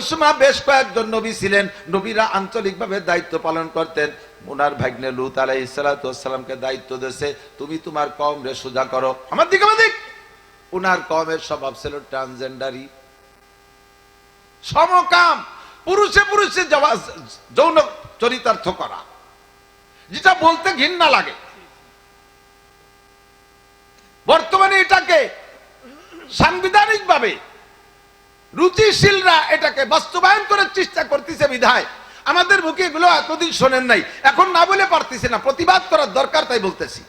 সময় বেশ কয়েকজন নবী ছিলেন, নবীরা আঞ্চলিকভাবে দায়িত্ব পালন করতেন। ওনার ভাগ্নে লূত আলাইহিস সালাতু ওয়াস সালামকে দায়িত্ব দিয়েছে, তুমি তোমার কওমরে সোজা করো। আমার দিকে ওনার কওমের স্বভাব ছিল ট্রান্সজেন্ডারি, সমকাম, পুরুষে পুরুষে যৌন চরিতার্থ করা, যেটা বলতে ঘৃণা লাগে। বর্তমানে এটাকে সাংবিধানিকভাবে রুচিশীলরা এটাকে বাস্তবায়ন করার চেষ্টা করতেছে বিধায় আমাদের মুখে এগুলো এতদিন শোনেন নাই, এখন না বলে পারতেছি না, প্রতিবাদ করার দরকার, তাই বলতেছি।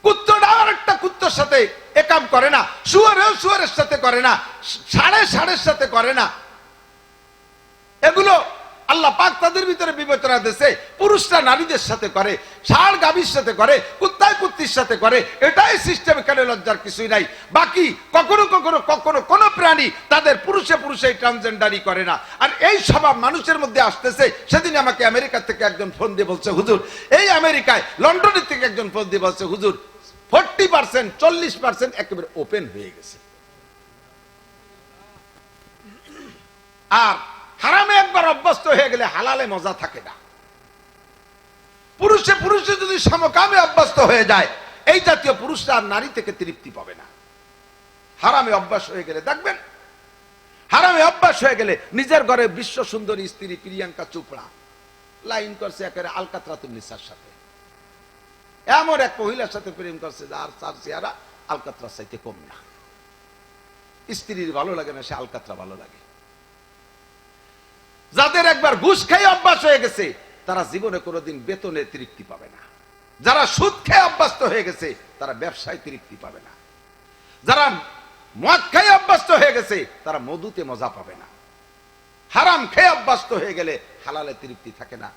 কুত্তটা আর একটা কুত্তর সাথে একাম করে না, শুয়ারেও শুয়ারের সাথে করে না, ষাঁড়ের সাথে করে না। এগুলো আল্লাহ পাক তাদের ভিতরে বিবেচনা দিয়েছে, পুরুষরা নারীদের সাথে করে, ষাঁড় গাভীর সাথে করে, কুত্তায় কুত্তির সাথে করে, এটাই সিস্টেম, এখানে লজ্জার কিছুই নাই। বাকি কখনো কখনো কখনো কোন প্রাণী তাদের পুরুষে পুরুষে ট্রান্সজেন্ডারি করে না। আর এই স্বভাব মানুষের মধ্যে আসতেছে। সেদিন আমাকে আমেরিকা থেকে একজন ফোন দিয়ে বলছে, হুজুর, এই আমেরিকায় লন্ডনের থেকে একজন ফোন দিয়ে বলছে, হুজুর 40% 40% একেবারে ওপেন হয়ে গেছে। আর হারামে একবার অভ্যস্ত হয়ে গেলে হালালে মজা থাকে না। পুরুষে পুরুষে যদি সমকামে অভ্যস্ত হয়ে যায়, এই জাতীয় পুরুষরা আর নারী থেকে তৃপ্তি পাবে না। হারামে অভ্যাস হয়ে গেলে দেখবেন, হারামে অভ্যাস হয়ে গেলে নিজের ঘরে বিশ্ব সুন্দরী স্ত্রী প্রিয়াঙ্কা চোপড়া লাইন করছে একেবারে আলকাতরাতুন নিসার সাথে, এমন এক মহিলার সাথে প্রেম করছে যার চার চেহারা আলকাতরার চাইতে কম না। স্ত্রীর ভালো লাগে না, সে আলকাতরা ভালো লাগে। যাদের একবার ঘুষ খেয়ে অভ্যাস হয়ে গেছে, তারা জীবনে কোনোদিন বেতনে তৃপ্তি পাবে না। যারা সুদ খেয়ে অভ্যস্ত হয়ে গেছে, তারা ব্যবসায় তৃপ্তি পাবে না। যারা মদ খেয়ে অভ্যস্ত হয়ে গেছে, তারা মধুতে মজা পাবে না। হারাম খেয়ে অভ্যস্ত হয়ে গেলে হালালে তৃপ্তি থাকে না।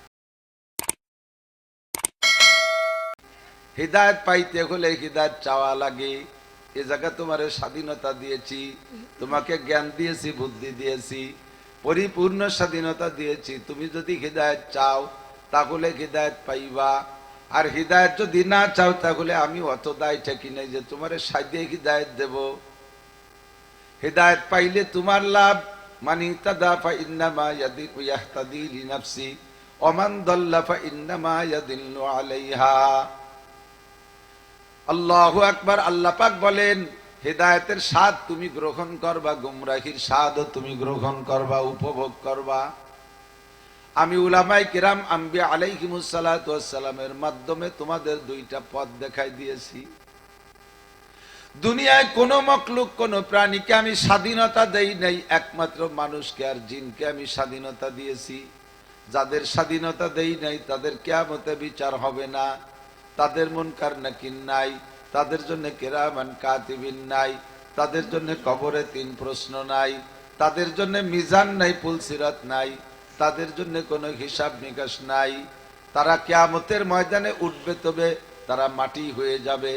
হিদায়াত পাইতে হলে হিদায়াত চাওয়া লাগে। এ জায়গা তোমারে স্বাধীনতা দিয়েছি, তোমাকে জ্ঞান দিয়েছি, বুদ্ধি দিয়েছি, পরিপূর্ণ স্বাধীনতা দিয়েছি। তুমি যদি হিদায়াত চাও তাহলে হিদায়াত পাইবা, আর হিদায়াত যদি না চাও তাহলে আমি অত দায় ঠেকি নাই যে তোমারে সাইদে হিদায়াত দেব। হিদায়াত পাইলে তোমার লাভ, মানি তাদা ফা ইন্নামা ইয়াহতাদি লিনাফসি ওয়া মান দাল্লা ফা ইন্নামা ইয়াদিল্লু আলাইহা। আল্লাহু আকবার। আল্লাহ পাক বলেন, হিদায়াতের স্বাদ তুমি গ্রহণ করবা, গুমরাহির স্বাদও তুমি গ্রহণ করবা, উপভোগ করবা। আমি উলামায়ে কিরাম আম্বিয়া আলাইহিমুস সালাতু ওয়াস সালামের মাধ্যমে তোমাদের দুইটা পথ দেখাই দিয়েছি। দুনিয়ায় কোন মখলুক, কোন প্রাণীকে আমি স্বাধীনতা দেই নাই, একমাত্র মানুষকে আর জিনকে আমি স্বাধীনতা দিয়েছি। যাদের স্বাধীনতা দেই নাই তাদের কিয়ামতে বিচার হবে না, তাদের মুনকার নাকির নাই, তাদের জন্য কিরামান কাতিবিন নাই, তাদের জন্য কবরে 3 প্রশ্ন নাই, তাদের জন্য মিজান নাই, পুলসিরাত নাই, তাদের জন্য কোনো হিসাব নিকাশ নাই। তারা কিয়ামতের ময়দানে উঠবে, তবে তারা মাটি হয়ে যাবে।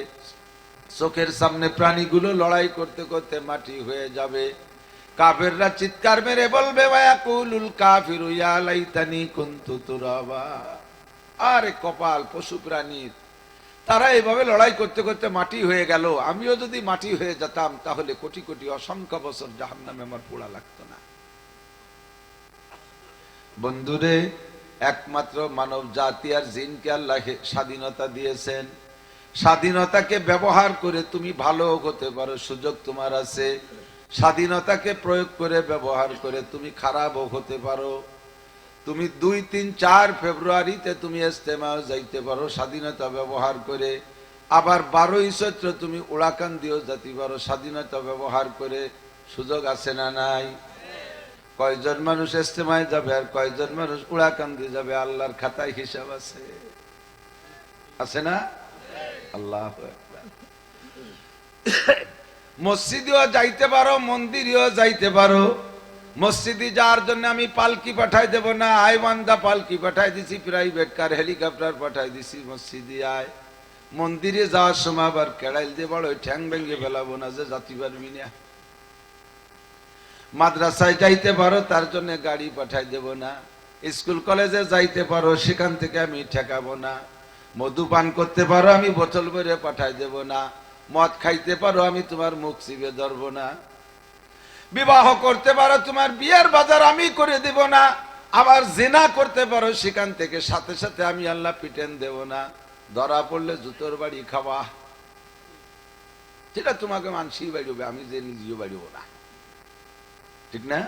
চোখের সামনে প্রাণীগুলো লড়াই করতে করতে মাটি হয়ে যাবে। কাফেররা চিৎকার মেরে বলবে, ওয়ায়াকুলুল কাফিরু ইয়া লাইতানি কুনতু তুরাবা। আরে কপাল পশু প্রাণীর, তারা এইভাবে লড়াই করতে করতে মাটি হয়ে গেল, আমিও যদি মাটি হয়ে যেতাম তাহলে কোটি কোটি অসংখ্য বছর জাহান্নামে আমার পোড়া লাগতো না। বন্ধুরে, একমাত্র মানব জাতি আর জিনকে আল্লাহ স্বাধীনতা দিয়েছেন। স্বাধীনতাকে ব্যবহার করে তুমি ভালো হতে পারো, সুযোগ তোমার আছে। স্বাধীনতাকে প্রয়োগ করে ব্যবহার করে তুমি খারাপও হতে পারো। তুমি 2, 3, 4 ফেব্রুয়ারিতে তুমি ইজতেমাও যাইতে পারো স্বাধীনতা ব্যবহার করে। আবার 12ই চৈত্র তুমি উড়াকান্দিও যেতে পারো স্বাধীনতা ব্যবহার করে। সুযোগ আছে না নাই? কয়জন মানুষ ইজতেমায় যাবে আর কয়জন মানুষ উড়াকান্দি যাবে, আল্লাহর খাতায় হিসাব আছে, আছে না? আল্লাহু আকবার। মসজিদেও যাইতে পারো, মন্দিরেও যাইতে পারো। মসজিদে যাওয়ার জন্য আমি পালকি পাঠাই দেব না, আইবান্দা পালকি পাঠাই দিছি, প্রাইভেট কার হেলিকপ্টার পাঠাই দিছি, মসজিদে আয়। মন্দিরে যাওয়ার সময় আবার কেড়াইল দিয়ে বড় ঠ্যাং ভেঙে ফেলাবো না যে যাতে পারবি না। মাদ্রাসায় যাইতে পারো, তার জন্য গাড়ি পাঠাই দেব না। স্কুল কলেজে যাইতে পারো, সেখান থেকে আমি ঠেকাবো না। মধুপান করতে পারো, আমি বোতল ভরে পাঠাই দেব না। মদ খাইতে পারো, আমি তোমার মুখ চিপে ধরবো না। বিবাহ করতে পারো, তোমার বিয়ের বাজার আমি করে দেব না। আবার জিনা করতে পারো, সেখান থেকে সাথে সাথে আমি আল্লাহ পিটেন দেব না। ধরা পড়লে জুতোর বাড়ি খাওয়া, যেটা তোমাকে মানসিই বাড়িবে, আমি যে নিজেও বাড়িব না, ঠিক না?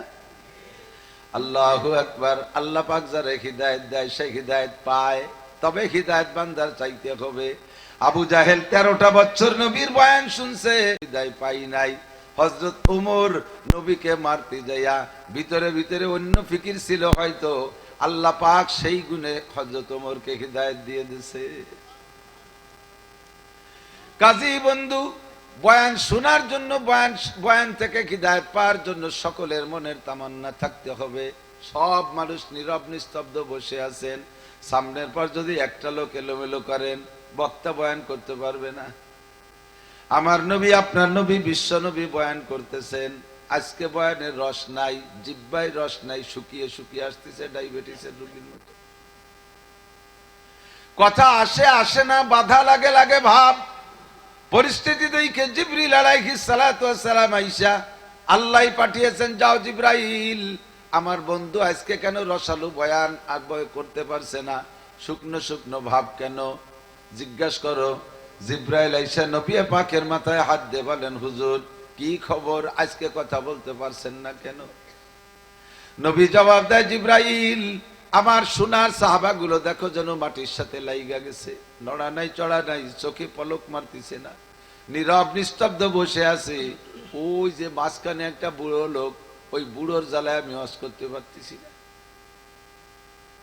আল্লাহু আকবার। আল্লাহ পাক যারে হিদায়াত দেয় সে হিদায়াত পায়, তবে হিদায়াত বান্দার চাইতে হবে। আবু জাহেল 13টা বছর নবীর বয়ান শুনছে, হিদায়াত পাই নাই। হযরত ওমর নবীকে মারতে যাইয়া ভিতরে ভিতরে অন্য ফিকির ছিল, হয়তো আল্লাহ পাক সেই গুণে হযরত ওমরকে হিদায়াত দিয়ে দিয়েছে। কাজী বন্ধু, বয়ান শোনার জন্য, বয়ান থেকে হিদায়াত পাওয়ার জন্য সকলের মনের তামান্না থাকতে হবে। সব মানুষ নীরব নিস্তব্ধ বসে আছেন, সামনের পর যদি একটা লোক এলোমেলো করেন, বক্তা বয়ান করতে পারবে না। আমার নবী, আপনার নবী, বিশ্ব নবী বয়ান করতেছেন, আজকে বয়ানের রস নাই, জিহ্বায় রস নাই, শুকিয়ে শুকিয়ে আসতেছে ডায়াবেটিসের রোগীর মতো। কথা আসে আসে না, বাধা লাগে লাগে ভাব। পরিস্থিতি দেখে জিবরিল আলাইহিস সালাতু ওয়াস সালাম আইসা আল্লাহ পাঠিয়েছেন, যাও জিবরাইল, আমার বন্ধু আজকে কেন রসালো বয়ান আর বয় করতে পারছে না, শুকনো শুকনো ভাব কেন, জিজ্ঞাসা করো। জিবরাইল আইসা নবী পাকের মাথায় হাত দিয়ে বলেন, হুজুর কি খবর, আজকে কথা বলতে পারছেন না কেন? নবী জবাব দেয়, জিবরাইল, আমার সোনার সাহাবাগুলো দেখো যেন মাটির সাথে লাইগা গেছে, নড়া নাই চড়া নাই, চোখে পলক মারতেছে না, নীরব নিস্তব্ধ বসে আছে। ওই যে মাঝখানে একটা বুড়ো লোক, ওই বুড়োর জ্বালায় আমি ওয়াজ করতে পারতেছি না।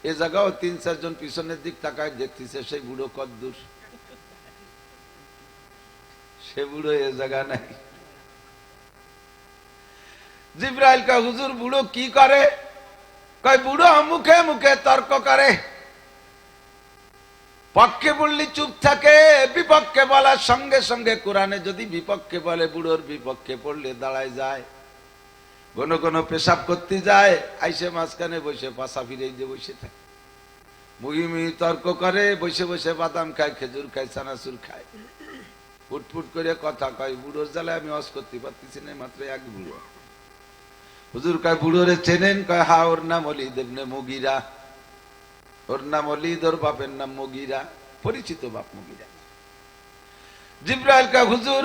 এ জায়গাও 3-4 জন পিছনের দিক তাকায় দেখতেছে, সেই বুড়ো কদ্দূর, সে বুড়ো এ জায়গা নাই। জিবরাইল কা হুজুর বুড়ো কি করে? কয় বুড়ো মুখে মুখে তর্ক করে, পক্ষে বললি চুপ থাকে, বিপক্ষে বলার সঙ্গে সঙ্গে কোরআনে যদি বিপক্ষে বলে, বুড়োর বিপক্ষে পড়লে দাঁড়ায় যায়। কোন কোন পেশাব করতে যায়, আইসে মাঝখানে বসে পাশা ফিরে দিয়ে বসে থাকে, মুহি মুহি তর্ক করে, বসে বসে বাদাম খায়, খেজুর খায়, চানাচুর খায়, ফুটফুট করে কথা কয়। বুড়োর জ্বালায় আমি ওয়াজ করতে পারতেছি না, মাত্র এক বুড়ো। হুজুর কয় বুড়োরে চেনেন? কয় হা, ওর নাম ওলীদ ইবনে মুগীরা। ওর নাম ওলীদ, ওর বাপের নাম মুগীরা, পরিচিত বাপ মুগীরা। জিবরাইল কয় হুজুর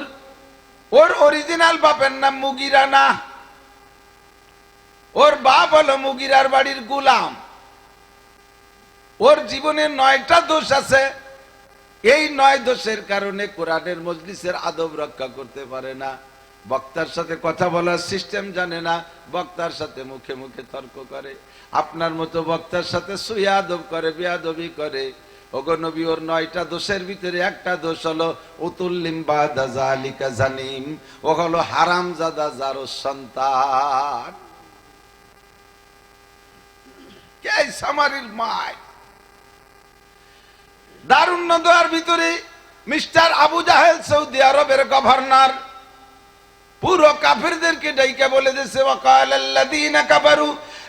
ওর অরিজিনাল বাপের নাম মুগীরা না, ওর বাপ হলো মুগীরার বাড়ির গোলাম। ওর জীবনে 9টা দোষ আছে, এই 9 দোষের কারণে কোরআনের মজলিসের আদব রক্ষা করতে পারে না, বক্তার সাথে কথা বলার সিস্টেম জানে না, বক্তার সাথে মুখে মুখে তর্ক করে, আপনার মতো বক্তার সাথে সুইয়া আদব করে, বেয়াদবি করে। ওগো নবী, ওর 9টা দোষের ভিতরে একটা দোষ হলো উতুল্লিম বাদা যালিকা জানিম, ও হলো হারামজাদা যারো সন্তান। কে সামারির মায়। দারুন নদওয়ার ভিতরে মিস্টার আবু জাহেল, সৌদি আরবের গভর্নর, পুরো কাফিরদেরকে ডাইকা বলে দিয়েছে, ওয়াকালাল্লাযীনা কাফারু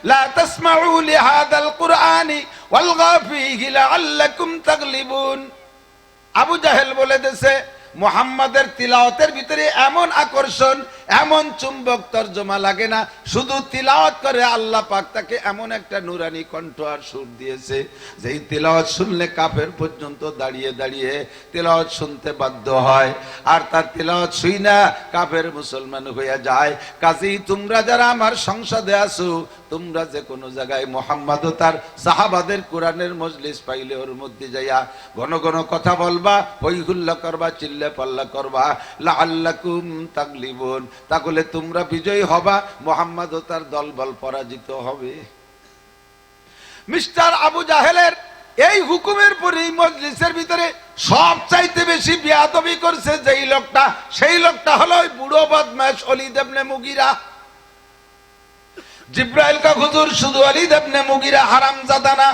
লা তাসমাউ লিহাদাল কুরআনি ওয়ালগাউ ফীহি লাআল্লাকুম তাগলিবুন। আবু জাহেল বলে দিয়েছে, মুহাম্মাদের তিলাওয়াতের ভিতরে এমন আকর্ষণ, এমন চুম্বক তর্জমা লাগে না, শুধু তিলাওয়াত করে আল্লাহ পাক তাকে এমন একটা নুরানি কণ্ঠ আর সুর দিয়েছে, যেই তিলাওয়াত শুনলে কাফের পর্যন্ত দাঁড়িয়ে দাঁড়িয়ে তিলাওয়াত শুনতে বাধ্য হয়, আর তার তিলাওয়াত শুই না কাফের মুসলমান হয়ে যায়। কাজেই তোমরা যারা আমার সংসদে আছো, তোমরা যে কোনো জায়গায় মুহাম্মদ ও তার সাহাবাদের কোরআনের মজলিস পাইলে ওর মধ্যে যাইয়া ঘন ঘন কথা বলবা, হই হুল্লা করবা, চিল্লা পাল্লা করবা, লাআল্লাকুম তাগলিবুন, তাহলে তোমরা বিজয়ী হবা, মুহাম্মদ ও তার দলবল পরাজিত হবে। মিস্টার আবু জাহেলের এই হুকুমের পরে এই মজলিসের ভিতরে সবচাইতে বেশি বেয়াদবি করছে যেই লোকটা, সেই লোকটা হলো ওই বুড়ো বদমাশ ওলীদ ইবনে মুগীরা। জিবরাইল কা হুজুর শুধু ওলীদ ইবনে মুগীরা হারামজাদা না,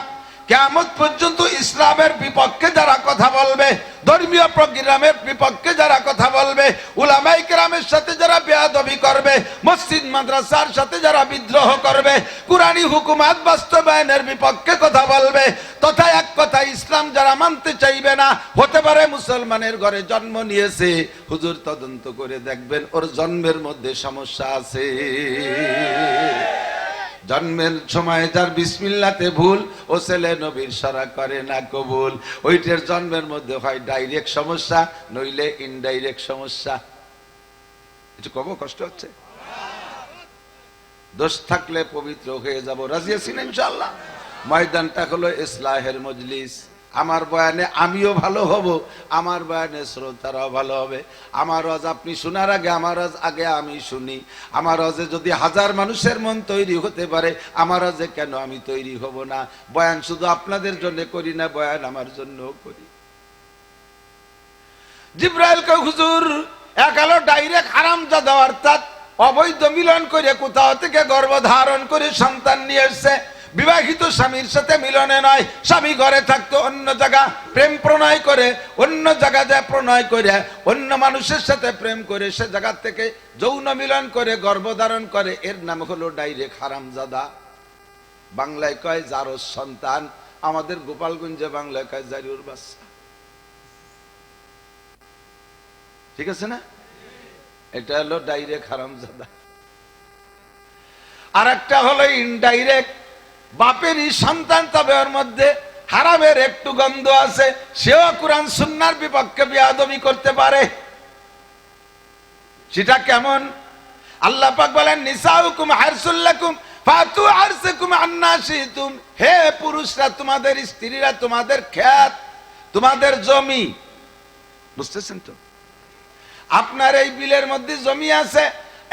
কিয়ামত পর্যন্ত ইসলামের বিপক্ষে যারা কথা বলবে, ধর্মীয় প্রোগ্রামের বিপক্ষে যারা কথা বলবে, উলামায়ে কেরামের সাথে যারা বেয়াদবি করবে, মসজিদ মাদ্রাসার সাথে যারা বিদ্রোহ করবে, কুরআনী হুকুমাত বাস্তবায়নের বিপক্ষে কথা বলবে, তথা এক কথা ইসলাম যারা মানতে চাইবে না, হতে পারে মুসলমানের ঘরে জন্ম নিয়েছে, হুজুর তদন্ত করে দেখবেন ওর জন্মের মধ্যে সমস্যা আছে। জন্মের সময় যার বিসমিল্লাতে ভুল, ও ছেলে নবীর সারা করে না কবুল, ওইটার জন্মের মধ্যে হয় ডাইরেক্ট সমস্যা, নইলে ইনডাইরেক্ট সমস্যা। একটু কব কষ্ট হচ্ছে? দোষ থাকলে পবিত্র হয়ে যাব, রাজি আছেন ইনশাআল্লাহ? ময়দানটা হলো ইসলাহের মজলিস। আমার বয়ানে আমিও ভালো হব, আমার বয়ানে শ্রোতারাও ভালো হবে। আমার ওয়াজ আপনি শোনার আগে আমার ওয়াজ আগে আমি শুনি। আমার ওয়াজে যদি 1000 মানুষের মন তৈরি হতে পারে, আমার ওয়াজে কেন আমি তৈরি হব না? বয়ান শুধু আপনাদের জন্য করি না, বয়ান আমার জন্যও করি। জিবরাইল কয় হুজুর একালো ডাইরেক্ট হারামজাদা অর্থাৎ অবৈধ মিলন করে কোথাও থেকে গর্ভধারণ করে সন্তান নিয়ে এসেছে। বিবাহিত স্বামীর সাথে মিলনে নয়, স্বামী ঘরে থাকতো অন্য জায়গা প্রেম প্রণয় করে, অন্য জায়গা যায় প্রণয় করে, অন্য মানুষের সাথে প্রেম করে সে জায়গা থেকে যৌন মিলন করে গর্ভধারণ করে, এর নাম হলো ডাইরেক্ট হারামজাদা। বাংলায় কয় জারজ সন্তান, আমাদের গোপালগঞ্জে বাংলায় কয় জারিউর বাচ্চা। ঠিক আছে না? এটা হলো ডাইরেক্ট হারামজাদা। আর একটা হলো ইনডাইরেক্ট, বাপেরই সন্তান, তবে ওর মধ্যে হারামের একটু গন্ধ আছে, সেও কুরআন সুন্নাহর বিপক্ষে বেয়াদবি করতে পারে। সেটা কেমন? আল্লাহ পাক বলেন নিসাউকুম হারসুল লাকুম ফাতু হারসাকুম আন্না শিতুম। হে পুরুষরা, তোমাদের স্ত্রীরা তোমাদের ক্ষেত, তোমাদের জমি। বুঝতেছেন তো? আপনার এই বিলের মধ্যে জমি আছে,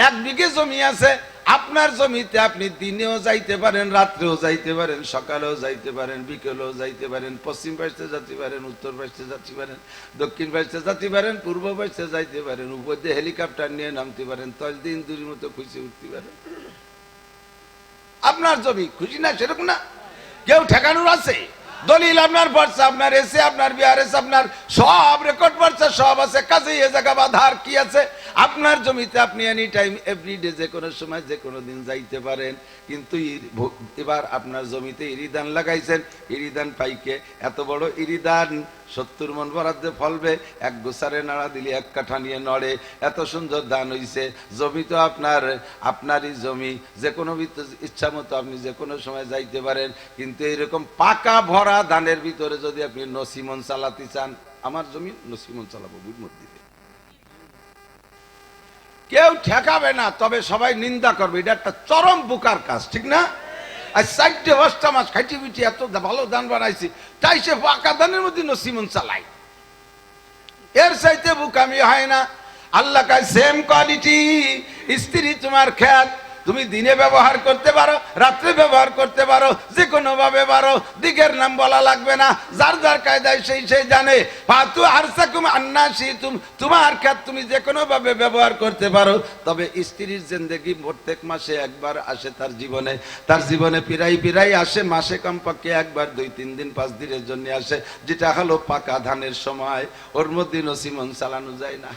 1 বিঘে জমি আছে, আপনার জমিতে আপনি দিনেও যাইতে পারেন, রাত্রেও যাইতে পারেন, সকালেও যাইতে পারেন, বিকেলেও যাইতে পারেন, পশ্চিম পাশে যেতে পারেন, উত্তর পাশে যেতে পারেন, দক্ষিণ পাশে যেতে পারেন, পূর্ব পাশে যাইতে পারেন, উপর দিয়ে হেলিকপ্টার নিয়ে নামতে পারেন, তলদিন দূরের মতো খুশি উঠতে পারেন। আপনার জমি, খুশি না? সেরকম না? কেউ ঠেকানোর আছে? দলিল আপনার পড়ছে, আপনার এসে, আপনার বিআরএস, আপনার সব রেকর্ড পড়ছে, সব আছে। কাজে এ জায়গা বাধার কি আছে? আপনার জমিতে আপনি এনি টাইম এভরিডে যে কোনো সময় যে কোনো দিন যাইতে পারেন। কিন্তু এবার আপনার জমিতে ইরিদান লাগাইছেন, ইরিদান পাইকে এত বড় ইরিদান 70 মণ বরাদ্দে ফলবে, 1 গোছারে নাড়া দিলে 1 কাঠা নিয়ে নড়ে, এত সুন্দর ধান হইছে। জমি তো আপনারই জমি, যে কোনো ইচ্ছা মতো আপনি যে কোনো সময় যাইতে পারেন। কিন্তু এইরকম পাকা ভরা ধানের ভিতরে যদি আপনি নসিমন চালাতে চান, আমার জমি নসিমন চালাবো, বুঝমত দিবে, কেউ ঠেকাবে না, তবে সবাই নিন্দা করবে। এটা একটা চরম বোকার কাজ, ঠিক না? আর 4-5টা মাস খাইটি পিটি এত ভালো ধান বানাইছি, তাই সে পাকা ধানের মধ্যে নসিমন চালাই। এর চাইতে বোকামি হয় না। আল্লাহ কয় সেম কোয়ালিটি, স্ত্রী তোমার খেয়াল, তুমি দিনে ব্যবহার করতে পারো, রাত্রে ব্যবহার করতে পারো, যে কোনো ভাবে পারো, দিকের নাম বলা লাগবে না, যার যার কায়দায় সেই জানে। ফাতু হারসাকুম আন্না শিতুম, তোমার খেত তুমি যে কোনো ভাবে ব্যবহার করতে পারো। তবে স্ত্রীর জিন্দেগি প্রত্যেক মাসে একবার আসে তার জীবনে পিরাই আসে, মাসে কমপক্ষে একবার 2-3 দিন 5 দিনের জন্য আসে, যেটা হলো পাকা ধানের সময়। ওর মধ্যে নসিমন চালানো যায় না।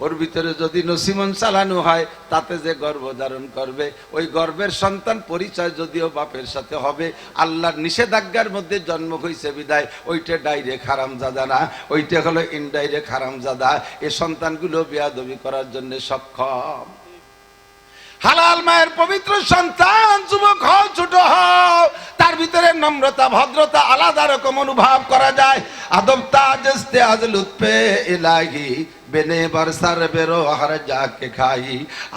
ওর ভিতরে যদি নসিমন চালানো হয়, তাতে যে গর্ভধারণ করবে, ওই গর্ভের সন্তান পরিচয় যদিও বাপের সাথে হবে, আল্লাহর নিষেধাজ্ঞার মধ্যে জন্ম হয়েছে বিদায় ওইটা ডাইরেক্ট হারামজাদা না, ওইটা হলো ইনডাইরেক্ট হারামজাদা। এই সন্তানগুলো বেয়াদবি করার জন্য সক্ষম। হালাল মায়ের পবিত্র সন্তান, যুবক হও ছোট হও, তার ভিতরে নম্রতা ভদ্রতা আলাদা রকম অনুভব করা যায়। আদব তাজস্তে আজ লুৎফে ইলাহি বেনে বরসার বেরো হার যাকে খাই।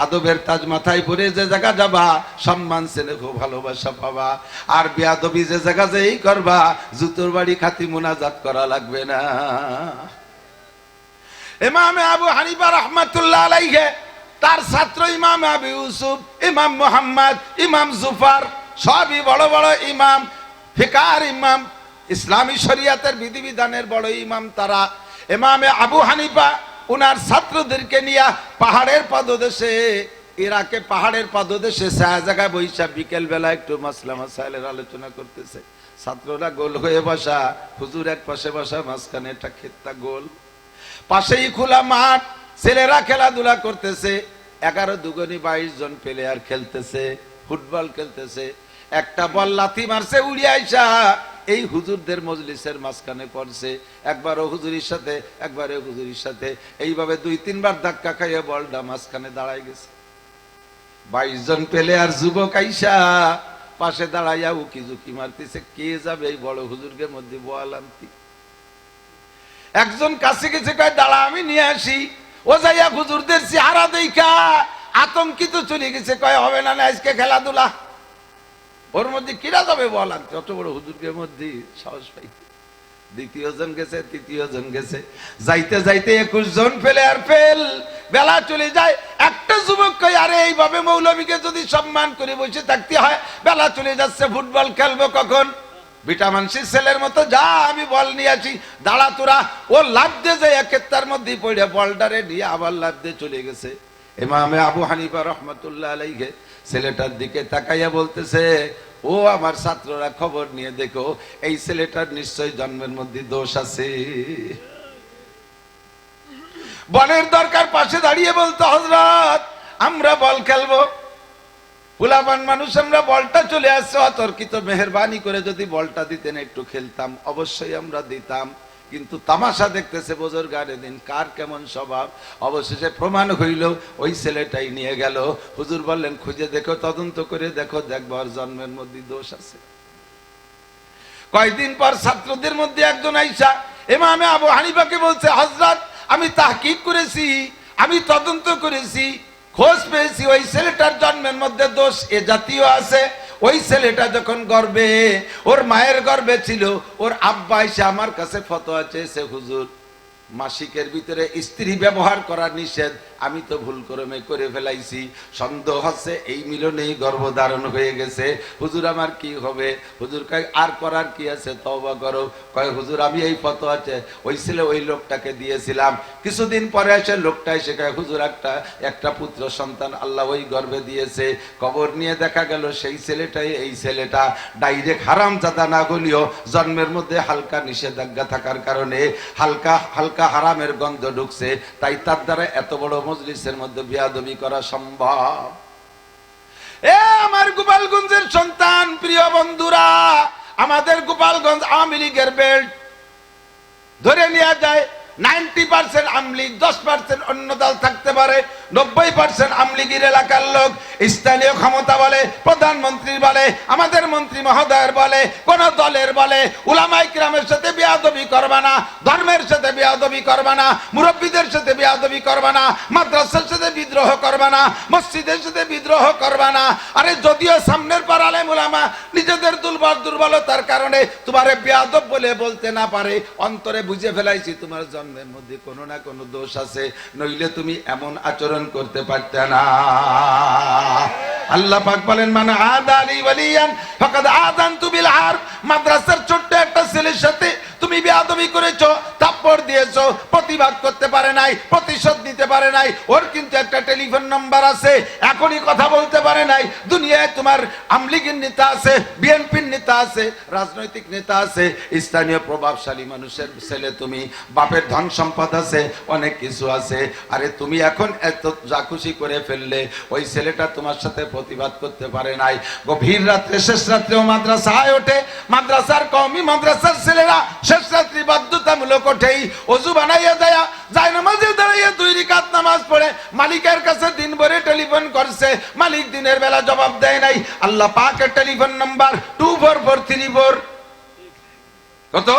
আদবের তাজ মাথায় পরে যে জায়গা যাবা, সম্মান স্নেহ ভালোবাসা পাবা। আর বেয়াদবি যে জায়গা যেই করবা, জুতোর বাড়ি খাতি মুনাজাত করা লাগবে না। ইমামে আবু হানিফা রাহমাতুল্লাহ আলাইহি, তার ছাত্র ইমাম আবু ইউসুফ, ইমাম মুহাম্মদ, ইমাম জুফার, সবই বড় বড় ইমাম, ফিকার ইমাম, ইসলামী শরিয়াতের বিধিবিধানের বড় ইমাম তারা। ইমামে আবু হানিফা উনার ছাত্রদেরকে নিয়ে পাহাড়ের পাদদেশে ইরাকে পাহাড়ের পাদদেশে ছায়া জায়গায় বৈশা বিকেল বেলা একটু মাসলা মাসাইলের আলোচনা করতেছে। ছাত্ররা গোল হয়ে বসা, হুজুর এক পাশে বসা, মাঝখানে একটা ক্ষেতটা গোল, পাশেই খোলা মাঠ, ছেলেরা খেলাধুলা করতেছে। 11 দুগুনি 22 জন প্লেয়ার খেলতেছে, ফুটবল খেলতেছে। একটা বল লাথি মারছে, উড়িয়ে আইসা এই হুজুরদের মজলিসের মাঝখানে পড়ছে। একবারও হুজুরির সাথে, একবারে হুজুরির সাথে, এইভাবে 2-3 বার ধাক্কা খাইয়ে বলটা মাঝখানে দাঁড়ায় গেছে। 22 জন প্লেয়ার যুবক আইসা পাশে দাঁড়াইয়া উকি ঝুঁকি মারতেছে, কে যাবে এই বড় হুজুরকে মধ্যে বল আনতি। একজন কাছে গেছে, কয় দাঁড়া আমি নিয়ে আসি। ও যাইয়া হুজুরদের চেহারা দেখা আতঙ্কিত চলে গেছে, কয় হবে না আজকে খেলাধুলা। ওর মধ্যে কিরা যাবে বল আনতে, অত বড় হুজুরকে মধ্যে সাহস পাই। দ্বিতীয় জন গেছে, তৃতীয় জন গেছে, যাইতে যাইতে 21 জন প্লেয়ার ফেল। বেলা চলে যায়। একটা যুবক কয়, আরে এইভাবে মৌলবীকে যদি সম্মান করে বসে থাকতে হয়, বেলা চলে যাচ্ছে, ফুটবল খেলবো কখন? ভিটামিন সি ছেলের মতো যা, আমি বল নিয়ে আসি, দাঁড়া তোরা। ও লাফ দিয়ে যায় একের মধ্যে পড়ে, বলটারে নিয়ে আবার লাফ দিয়ে চলে গেছে। ইমামে আবু হানিফা রহমতুল্লাহ আলাইহি ছেলেটার দিকে তাকাইয়া বলতেছে, ও আমার ছাত্ররা খবর নিয়ে দেখো, এই ছেলেটার নিশ্চয় জন্মের মধ্যে দোষ আছে। বলের দরকার পাশে দাঁড়িয়ে বলতো, হযরত আমরা বল খেলবো, ফুলাবান মানুষ আমরা, বলটা চলে আসছে, অতর্কিত মেহেরবানি করে যদি বলটা দিতেন একটু খেলতাম, অবশ্যই আমরা দিতাম। কিন্তু তামাশা দেখতেছে বুজুর্গানে দিন, কার কেমন স্বভাব। অবশেষে প্রমাণ হইল, ওই ছেলেটাই নিয়ে গেল। হুজুর বললেন, খুঁজে দেখো, তদন্ত করে দেখো, দেখবো ওর জন্মের মধ্যে দোষ আছে। কয়েকদিন পর ছাত্রদের মধ্যে একজন আইসা ইমামে আবু হানিফাকে বলছে, হযরত আমি তাহকিক করেছি, আমি তদন্ত করেছি, খোঁজ পেয়েছি, ওই ছেলেটার জন্মের মধ্যে দোষ এ জাতীয় আছে। ওই ছেলেটা যখন গর্ভে, ওর মায়ের গর্ভে ছিল, ওর আব্বা এসে আমার কাছে ফতোয়া চেয়েছে, হুজুর মাসিকের ভিতরে স্ত্রী ব্যবহার করা নিষেধ, আমি তো ভুল করে ফেলাইছি, সন্দেহ হচ্ছে এই মিলনেই গর্ভধারণ হয়ে গেছে, হুজুর আমার কি হবে? হুজুর কয়, আর করার কি আছে, তওবা করো। কয়, হুজুর আমি এই ফতোয়া ওই ছেলে ওই লোকটাকে দিয়েছিলাম। কিছুদিন পরে এসে লোকটা এসে কয়, হুজুর একটা পুত্র সন্তান আল্লাহ ওই গর্ভে দিয়েছে। কবর নিয়ে দেখা গেল সেই ছেলেটাই এই ছেলেটা। ডাইরেক্ট হারামজাদা না হলেও জন্মের মধ্যে হালকা নিষেধাজ্ঞা থাকার কারণে হালকা হালকা হারামের গন্ধ ঢুকছে, তাই তার দ্বারা এত বড় মজলিসের মধ্যে বেয়াদবি করা সম্ভব। এ আমার গোপালগঞ্জের সন্তান, প্রিয় বন্ধুরা, আমাদের গোপালগঞ্জ আওয়ামী লীগের বেল্ট ধরে নেওয়া যায় 90% আওয়ামী লীগ, 10% অন্য দল থাকতে পারে, 90% আওয়ামী লীগের এলাকার লোক। স্থানীয় ক্ষমতা বলে, প্রধানমন্ত্রীর বলে, আমাদের মন্ত্রী মহোদয়ের বলে, কোন দলের বলে, উলামায়ে কিরামের সাথে বেয়াদবি করবা না, ধর্মের সাথে বেয়াদবি করবা না, মুরব্বীদের সাথে বেয়াদবি করবা না, মাদ্রাসার সাথে বিদ্রোহ করবা না, মসজিদের সাথে বিদ্রোহ করবা না। আরে যদিও সামনের পর আলেম উলামা নিজেদের দুর্বলতার কারণে তোমারে বেয়াদব বলে বলতে না পারে, অন্তরে বুঝে ফেলাইছি তোমার জন্মের মধ্যে কোনো না কোনো দোষ আছে, নইলে তুমি এমন আচরণ করতে পারতে না। আল্লাহ পাক বলেন, মান আদালি ওয়ালিয়ান ফাকাদ আযানতু বিল হারব। মাদ্রাসার ছোট্ট একটা ছেলের সাথে তুমি বেয়াদবি করেছো, থাপ্পড় দিয়েছো, প্রতিবাদ করতে পারে নাই, প্রতিশোধ নিতে পারে নাই, ওর কিন্তু একটা টেলিফোন নাম্বার আছে, এখনই কথা বলতে পারে নাই। দুনিয়ায় তোমার আওয়ামী লীগের নেতা আছে, বিএনপির নেতা আছে, রাজনৈতিক নেতা আছে, স্থানীয় প্রভাবশালী মানুষের ছেলে তুমি, বাপের ধন সম্পদ আছে, অনেক কিছু আছে। আরে তুমি এখন এত যা খুশি করে ফেললে, ওই ছেলেটা তোমার সাথে প্রতিবাদ করতে পারে নাই। গভীর রাত্রে, শেষ রাত্রেও মাদ্রাসায় ওঠে, মাদ্রাসার কওমি মাদ্রাসার ছেলেরা শেষ রাত্রি বাধ্যতামূলক ওঠেই, ওযু বানাইয়া যায় নামাজে দাঁড়াইয়া 2 রাকাত নামাজ পড়ে মালিকের কাছে দিন ভরে টেলিফোন করছে, মালিক দিনের বেলা জবাব দেয় নাই। আল্লাহ পাকের টেলিফোন নাম্বার 24434, কত?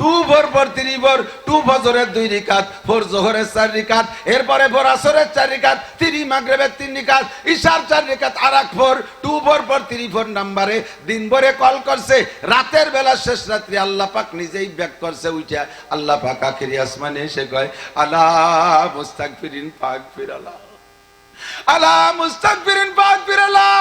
24434, 2 ফজরের 2 রাকাত, 4 যোহরের 4 রাকাত, এরপরে ভোর আসরের 4 রাকাত, 3 মাগরিবের 3 রাকাত, ইশার 4 রাকাত, আর 4 24434 নম্বরে দিন ভরে কল করছে। রাতের বেলা শেষ রাত্রি আল্লাহ পাক নিজেই ব্যাক করছে উঠা। আল্লাহ পাক আখিরি আসমানে এসে কয়, আলা মুস্তাগফিরিন ফাগফির আলা। আলা মুস্তাগফিরিন ফাগফিরাল্লাহ।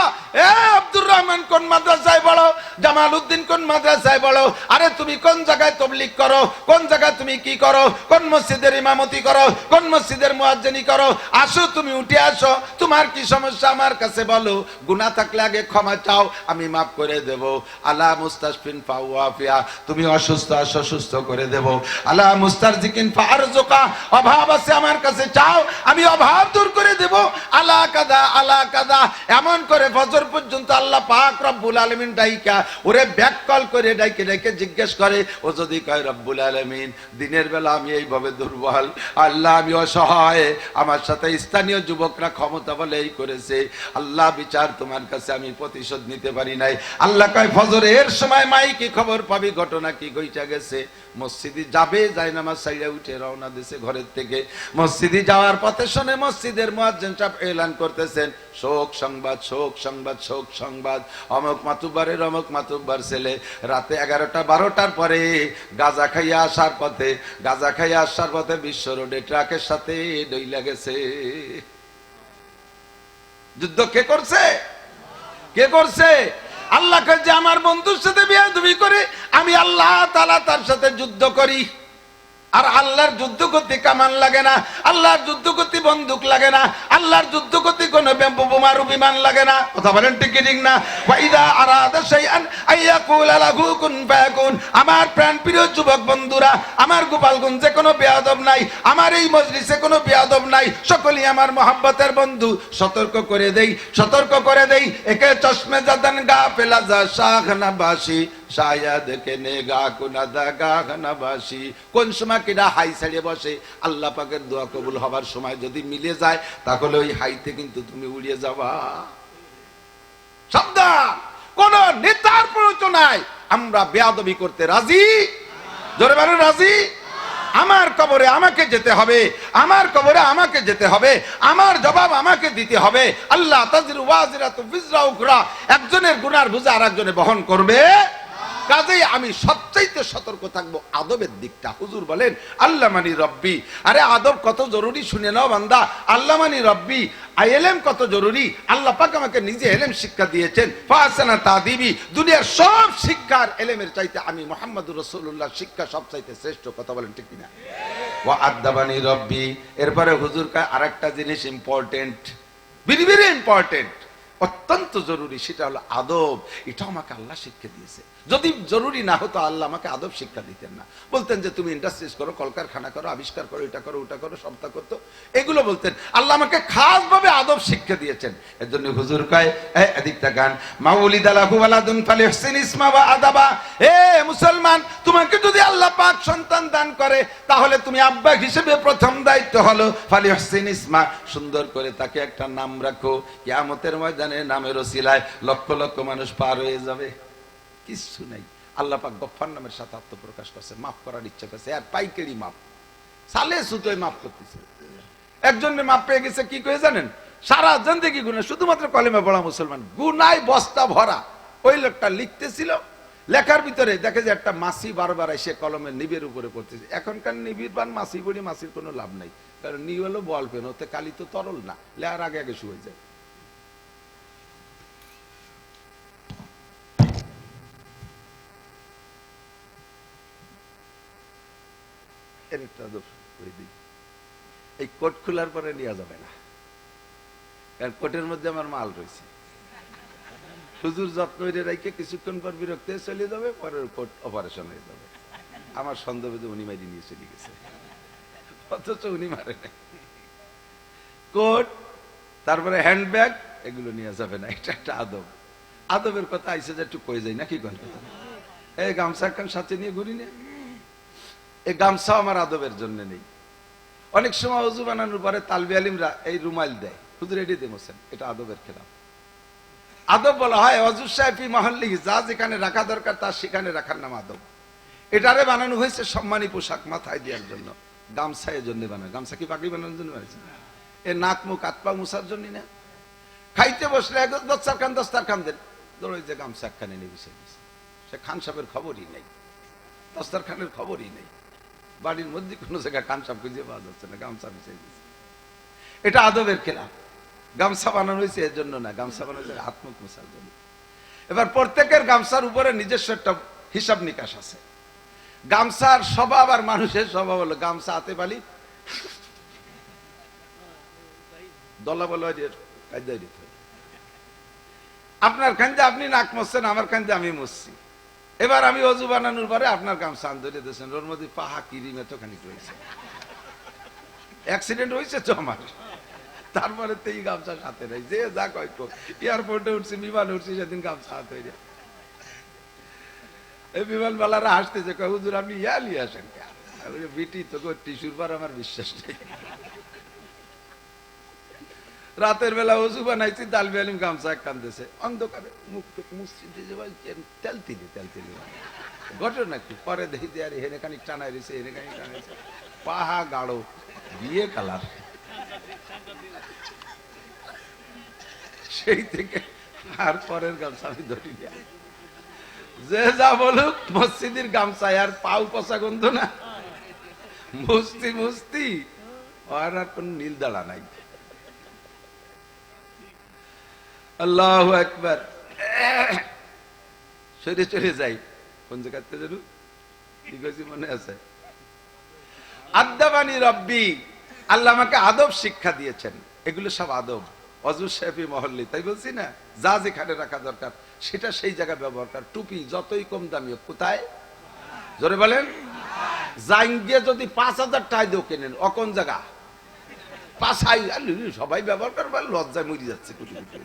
এ আব্দুর রহমান কোন মাদ্রাসায় পড়ো? জামালউদ্দিন কোন মাদ্রাসায় পড়ো? আরে তুমি কোন জায়গায় তাবলীগ করো? কোন জায়গায় তুমি কি করো? কোন মসজিদের ইমামতি করো? কোন মসজিদের মুয়াজ্জিনি করো? আসো, তুমি উঠে আসো, তোমার কি সমস্যা আমার কাছে বলো। গুনাহ থাকলে আগে ক্ষমা চাও, আমি মাফ করে দেব। আলা মুস্তাশফিন ফাওয়াফিয়া, তুমি অসুস্থ আসো, সুস্থ করে দেব। আলা মুস্তারজিকিন ফারজুকা, অভাব আছে আমার কাছে চাও, আমি অভাব দূর করে দেব। আলা কাদা আলা কাদা, এমন করে ফজর পর্যন্ত আল্লাহ পাক রব্বুল আলামিন ডাইকা ওরে ব্যাক কল করে ডাইকে ডাইকে জিজ্ঞেস করে। ও যদি কয় রব্বুল আলামিন দিনের বেলা আমি এইভাবে দুর্বল, আল্লাহ আমি অসহায়, আমার সাথে স্থানীয় যুবকরা ক্ষমতা বলে এই করেছে, আল্লাহ বিচার তোমার কাছে আমি প্রতিশোধ নিতে পারি নাই। আল্লাহ কয় ফজরের সময় মাইকে খবর পাবি ঘটনা কি ঘইটা গেছে। মসজিদে যাবে, যায় নামাজ সাইরা উঠে রওনা দিছে ঘরের থেকে। মসজিদে যাওয়ার পথে শুনে মসজিদের মুয়াজ্জিন সাহেব এলান করতেছেন, শোক সংবাদ, শোক সংবাদ, শোক সংবাদ। অমুক মাতুব্বারের অমুক মাতুব্বার ছেলে রাতে 11টা 12টার পরে গাঁজা খাইয়া আসার পথে, গাঁজা খাইয়া আসার পথে বিশ্ব রোডে ট্রাকের সাথে ডইলা গেছে। যুদ্ধ কে করছে? কে করছে? আল্লাহ কয় যে আমার বন্ধুর সাথে বেয়াদবি করে আমি আল্লাহ তাআলা তার সাথে যুদ্ধ করি। আর আল্লাহর যুদ্ধ করতে কামান লাগে না, আল্লাহর যুদ্ধ করতে বন্দুক লাগে না, আল্লাহর যুদ্ধ করতে কোন বোমারু বিমান লাগে না। কথা বলেন ঠিক ঠিক না? ওয়াইদা আরাদা শাইআন আইয়াকুলা লাহু কুন ফায়াকুন। আমার প্রাণপ্রিয় যুবক বন্ধুরা, আমার গোপালগঞ্জে কোনো বেয়াদব নাই, আমার এই মজলিসে কোনো বেয়াদব নাই, সকলেই আমার মহব্বতের বন্ধু। সতর্ক করে দেই, সতর্ক করে দেই, একে চশমে জাদান গা পেলা যা শাখনা বাসি শায়াদ কেনে গা কুনাদা গা খানাবাসি। কোন সময় কিনা হাই ছাড়িয়ে বসে, আল্লাহ পাকের দোয়া কবুল হবার সময় যদি মিলে যায় তাহলে ওই হাইতে কিন্তু তুমি উড়িয়ে যাবা। সাবধান, কোন নেতার প্ররোচনায় আমরা বেয়াদবি করতে রাজি। জোরে বলেন রাজি। আমার কবরে আমাকে যেতে হবে, আমার কবরে আমাকে যেতে হবে, আমার জবাব আমাকে দিতে হবে। আল্লাহ তাজিরু ওয়াজিরাতু বিজরা উখরা, একজনের গুনার বোঝা আরেকজনে বহন করবে। কাজেই আমি সবচাইতে সতর্ক থাকবো আদবের দিকটা। হুজুর বলেন আল্লাহ মানি রব্বি। আরে আদব কত জরুরি শুনে নাও বান্দা। আল্লাহ মানি রব্বি, এলেম কত জরুরি। আল্লাহ পাক আমাকে নিজে এলেম শিক্ষা দিয়েছেন। ফাসানা তাদিবি, দুনিয়ার সব শিক্ষার এলেমের চাইতে আমি মুহাম্মদুর রাসূলুল্লাহ শিক্ষা সবচাইতে শ্রেষ্ঠ। কথা বলেন ঠিক কিনা? ওয়া আদাবানি রব্বি। এরপরে হুজুর কয় আরেকটা জিনিস ইম্পর্টেন্ট, ভেরি ভেরি ইম্পর্টেন্ট, অত্যন্ত জরুরি, সেটা হলো আদব। এটা আমাকে আল্লাহ শিক্ষা দিয়েছে। যদি জরুরি না হতো আল্লাহ আমাকে আদব শিক্ষা দিতেন না। বলতেন যে তুমি ইন্ডাস্ট্রিজ করো, কলকারখানা করো, আবিষ্কার করো, এটা করো, ওটা করো, সবটা করতো, এগুলো বলতেন। আল্লাহ আমাকে খাস ভাবে আদব শিক্ষা দিয়েছেন। এর জন্য হুজুর কয় এদিকটা গান মাউলিদালাহু ওয়ালাদুন ফালিহসিন ইসমা ওয়া আদাবা। এ মুসলমান, তোমাকে যদি আল্লাহ পাক সন্তান দান করে তাহলে তুমি আব্বা হিসেবে প্রথম দায়িত্ব হলো ফালিহসিন ইসমা, সুন্দর করে তাকে একটা নাম রাখো। কিয়ামতের ময়দানে নামের ওসিলায় লক্ষ লক্ষ মানুষ পার হয়ে যাবে। কিছু নাই। আল্লাহ পাক গফফার নামের সাথে আত্মপ্রকাশ করছে, মাফ করার ইচ্ছা করছে। আর পাইকারি মাপ, সালে সুতোয় মাফ করতেছে। একজনের মাপ পেয়ে গেছে, কি করে জানেন? সারা জিন্দেগি গুনাহ, শুধুমাত্র কলেমা পড়া মুসলমান, গুনায় বস্তা ভরা। ওই লোকটা লিখতেছিল, লেখার ভিতরে দেখে যে একটা মাছি বারবার এসে কলমের নিবের উপরে পড়তেছে। এখনকার নিবির বান মাছি পড়ি, মাছির কোনো লাভ নাই, কারণ নি হলো বল পেন, ওতে কালি তো তরল না, লেয়ার আগে আগে শুয়ে যায়। এই কোট খোলার পরে নেওয়া যাবে না, কারণ কোটের মধ্যে আমার মাল রয়েছে। হুজুর যত্ন করে রেখে কিছুক্ষণ পর বিরক্ত হয়ে চলে যাবে, পরের কোট অপারেশন হয়ে যাবে। আমার সন্দেহ উনি মারি নিয়ে চলে গেছে, অথচ উনি মারে নাই। কোট, তারপরে হ্যান্ডব্যাগ, এগুলো নিয়ে যাবে না। এটা একটা আদব। আদবের কথা আইসে যে একটু কয়ে যায় নাকি গল্প। এই গামছা একখান সাথে নিয়ে ঘুরি না, এই গামছা আমার আদবের জন্য নেই। অনেক সময় ওযু বানানোর পরে তালবি আলিমরা এই রুমাল দেয়, হুজুর এটি দেমছেন, এটা আদবের খেলাফ। আদব বলা হয় ওযু শাফি মহল্লি, যা যেখানে রাখা দরকার তার সেখানে রাখার নাম আদব। এটারে বানানো হয়েছে সম্মানী পোশাক মাথায় দেওয়ার জন্য। গামছা এর জন্য বানায়। গামছা কি পাগড়ি বানানোর জন্য বানাইছে? এ নাক মুখ হাত পা মুছার জন্য না। খাইতে বসলে দস্তারখান দেন, ধরো যে গামছা একখানে নিয়ে বসে গেছে, সে খান সাহেবের খবরই নেই, দস্তারখানের খবরই নেই। বাড়ির মধ্যে কোনো জায়গায় খান সাহেব খুঁজে পাওয়া যাচ্ছে না, গামছা বিছিয়ে দিচ্ছে। এটা আদবের খেলাফ। গামছা বানানো হয়েছে এর জন্য না, গামছা বানানো হয়েছে হাত মুখ মোছার জন্য। এবার প্রত্যেকের গামছার উপরে নিজস্ব একটা হিসাব নিকাশ আছে। গামছার স্বভাব আর মানুষের স্বভাব হলো গামছা হাতে পালি দলা বলা আপনার খান্দে আপনি নাক মুছছেন, আমার খান্দে আমি মুছছি। এবার আমি অজু বানানোর পরে আপনার গামছা আন্দোলে দিয়েছেন, ওর মধ্যে পাহা কিরিম এতখানি রয়েছে, অ্যাক্সিডেন্ট হয়েছে তো আমার। তারপরে তো এই গামছা সাথে নাই, যে যা কয় এয়ারপোর্টে উঠছি, বিমানে উঠছি, সেদিন গামছা হাত হয়ে যায়। এই বিমানবালারা হাসতেছে, কয় হুজুর আপনি ইয়ালি আসেন, বিটি তোকে টিস্যুর পর আমার বিশ্বাস নেই। রাতের বেলা ওজু বানাইছি, দালবি আলিম গামছা এক কান্দেছে, অন্ধকারে মুখ মুছছি, তেল তিলি ঘটনা কি পরে দেখি যে আর হেনে খানিক টানাই রয়েছে, হেনে খানিক টানাইছে, পাহা গাঢ় বিয়ে কালার। সেই থেকে আর পরের গামছা আমি ধরি না। যে যা বলুক মসজিদের গামছায় আর পাউ পচা গন্ধ না, মুস্তি মুস্তি আর কোন নীল দাঁড়া নাই। আল্লাহু আকবার। সরে চলে যাই কোন জায়গাতে জানো কি কইছি মনে আছে? আদাবানি রব্বি, আল্লাহ আমাকে আদব শিক্ষা দিয়েছেন। এগুলো সব আদব, অজু শেফি মহল্লি, তাই বলছি না, যা যেখানে রাখা দরকার সেটা সেই জায়গায় ব্যবহার কর। টুপি যতই কম দামি হোক, কোথায় জোরে বলেন, জাঙ্গে যদি 5,000 টাকা দিও কেনেন, অকন জায়গা পাশাই সবাই ব্যবহার করবে, লজ্জায় মরি যাচ্ছে কোটি কোটি।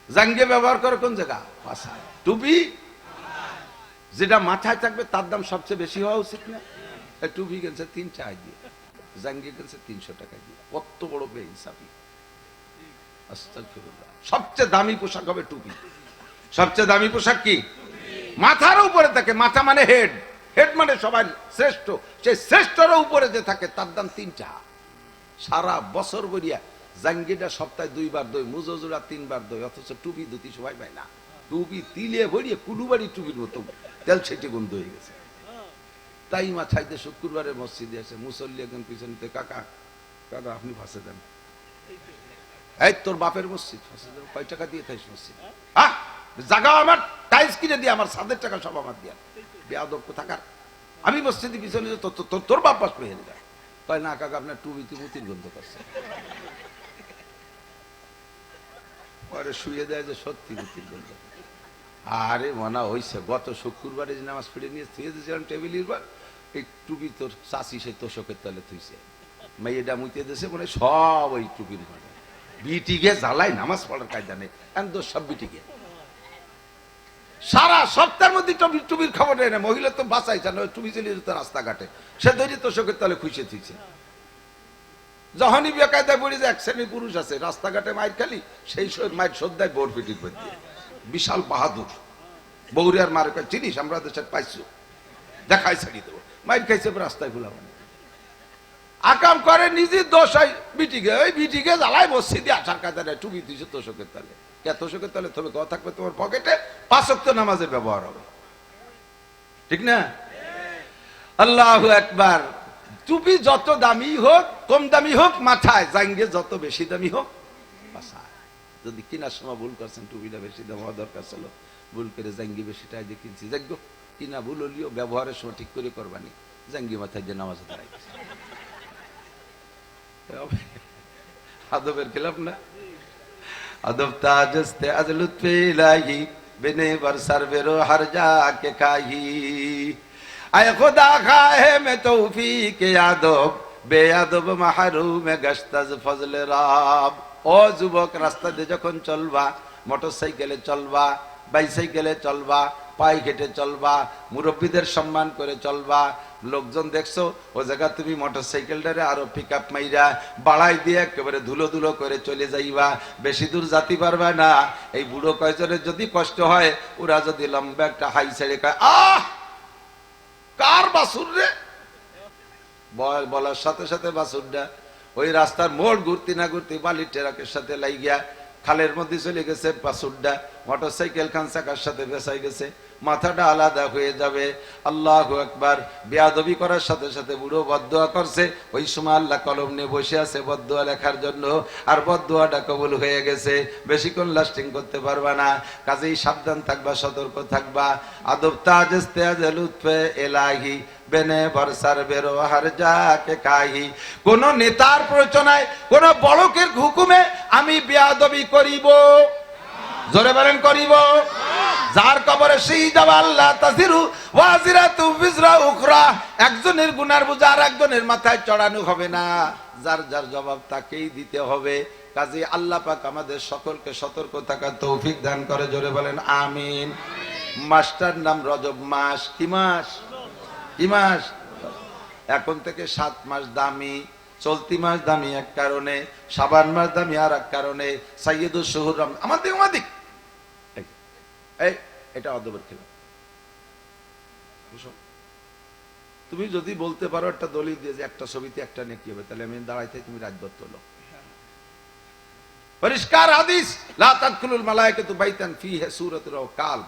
জাঙ্গে ব্যবহার করে কোন জায়গা? পাশায়। টুপি যেটা মাথায় থাকবে তার দাম সবচেয়ে বেশি হওয়া উচিত না? টুপি কিনছে 3 টাকা দিয়ে, জাঙ্গে কিনছে 300 টাকা দিয়ে, কত বড় বেইনসাফি। আস্তাগফিরুল্লাহ। সবচেয়ে দামি পোশাক হবে টুপি। সবচেয়ে দামি পোশাক কি? মাথার উপরে থাকে, মাথা মানে হেড, হেড মানে সবাই শ্রেষ্ঠ, সেই শ্রেষ্ঠর উপরে যে থাকে তার দাম 3 টাকা। সারা বছর বরিয়া জাঙ্গিটা সপ্তাহে 2 বার দই, মুজোজোড়া 3 বার দই, অথচ টুপি ধুতি সবাই পায় না। টুপি তিলে ভরিয়ে কুলুবাড়ি টুপির মতো তেল ছেটে গন্ধ হয়ে গেছে। তাই মাথাইতে শুক্রবারে মসজিদে আসে মুসল্লি একজন পিছনে, কাকা কাকা আপনি ফাঁসে দেন, এই তোর বাপের মসজিদ, ফাঁসে দেন, কয় টাকা দিয়ে থাইস মসজিদ? জায়গা আমার টাইলস কিনে দিয়ে, আমার সাদের টাকা সব আমার দিয়া, বেয়াদব কোথাকার। আমি মসজিদে পিছনে তোর বাপ পাশ পেয়ে যায়, কয় না কাকা আপনার টুপিতে মুতির গন্ধ করছে। পরে শুয়ে দেয় যে সত্যি মুতির গন্ধ। আরে মনা হইছে, গত শুক্রবারে যে নামাজ পড়ে নিয়ে থুয়ে দিয়েছিলাম টেবিলের পর, এই টুপি তোর চাষি সে তোষকের তলে থুইছে, মেয়েটা মুতে দিয়েছে, মানে সব ওই টুপির মানে বিটিকে জ্বালাই, নামাজ পড়ার কায়দা নেই, দোষ সব বিটিকে। সারা সপ্তাহের মধ্যে টুপির খবর নেই না, মহিলা তো বাঁচাইছে না, টুপি চলে যেত রাস্তাঘাটে, সে ধরে তোষকের তলে খুঁজে থুইছে। যখনই বেকায়দায় পড়ে যে এক শ্রেণীর পুরুষ আছে রাস্তাঘাটে মাইর খালি, সেই মাইর শ্রদ্ধায় বোর পিটির করে দিয়ে, বিশাল বাহাদুর। বৌরিয়ার মারে চিনিস আমরা দেশের পাইছো, দেখাই ছাড়িয়ে দেবো, মাইর খাইছে রাস্তায় ভুলা মানে আকাম করে, নিজের দোষ হয় বিটিকে, ওই বিটিকে জ্বালায় মসজিদে আসার কাজে নেই, টুপি দিয়েছে তোষকের তালে। কে তোষকের তালে তবে কথা থাকবে তোমার পকেটে, 5 ওয়াক্ত নামাজের ব্যবহার হবে, ঠিক না? আল্লাহু আকবার। টুপি যত দামি হোক কম দামি হোক মাথায়, জাঙ্গে যত বেশি দামি হোক বাসায়। যদি কিনার সময় ভুল করছেন, টুপিটা বেশি দাম হওয়া দরকার ছিল, ভুল করে জাঙ্গি বেশি টাকা দিয়ে কিনছি, যাগ্য কিনা ভুল হলিও ব্যবহারের সময় ঠিক করে করবানি, জাঙ্গি মাথায় দিয়ে নামাজে দাঁড়াই। আদবের খেলাফ না? আদব তাজস্তে আজ লুৎফে ইলাহি, বেনে বরসার বেরো হার যা কে খাহি, আয় খুদা খাহে মে তৌফিক আদব, বেয়াদব মাহরুম গশতাজ ফজলে রাব। ও যুবক, রাস্তা দিয়ে যখন চলবা, মোটরসাইকেলে চলবা, বাইসাইকেলে চলবা, পায়ে হেঁটে চলবা, মুরব্বীদের সম্মান করে চলবা। লোকজন দেখছো ও জায়গা তুমি মোটরসাইকেলটারে আরো পিক আপ মাইরা বাড়াই দিয়ে একেবারে ধুলো ধুলো করে চলে যাইবা, বেশি দূর যাতে পারবা না। এই বুড়ো কয়জনের যদি কষ্ট হয়, ওরা যদি লম্বা একটা হাই ছেড়ে কয় আহ কার বাসুর রে, বলার সাথে সাথে বাসুরটা ওই রাস্তার মোড় ঘুরতে না ঘুরতে বালির ট্রাকের সাথে লাইগিয়া খালের মধ্যে চলে গেছে বাসুরটা, মোটরসাইকেল খান চাকার সাথে বেসাই গেছে, মাথাটা আলাদা হয়ে যাবে। আল্লাহু আকবার। বেয়াদবি করার সাথে সাথে বুড়ো বদদোয়া করছে, ওই সময় আল্লাহ কলম নিয়ে বসে আছে বদদোয়া লেখার জন্য, আর বদদোয়াটা কবুল হয়ে গেছে। বেশিক্ষণ লাস্টিং করতে পারবা না, কাজেই সাবধান থাকবা, সতর্ক থাকবা। আদব তাজ ইস্তেজ লুৎফে এলাহি বেনে বরসার বেরো হার যাকে কাহি। কোন নেতার প্ররোচনায়, কোন বড়কের হুকুমে আমি বেয়াদবি করিব? জোরে বলেন করিব? যার কবরে শহীদ আল্লাহ তাজিরু ওয়াজিরাতু বিজরা উখরা, একজনের গুনার বোঝা আর একজনের মাথায় চড়ানো হবে না, যার যার জবাব তাকেই দিতে হবে। কাজে আল্লাহ পাক আমাদের সকলকে সতর্ক থাকার তৌফিক দান করে। জোরে বলেন আমিন। মাসটার নাম রজব মাস। কি মাস? কি মাস? এখন থেকে 7 মাস দামি। চলতি মাস দামি এক কারণে, শাবান মাস দামি আর এক কারণে। সাইয়্যিদুশ শুহুর আমাদের এই এটা অদবের খেলা। তুমি যদি বলতে পারো একটা দলিল দিয়ে যে একটা ছবিতে একটা নেকি হবে, তাহলে আমি দাঁড়াইতে তুমি রাজবত তোলো। পরিষ্কার হাদিস, লা তাদখুলুল মালায়েকাতু বাইতান ফীহি সূরাতুন আও কালব।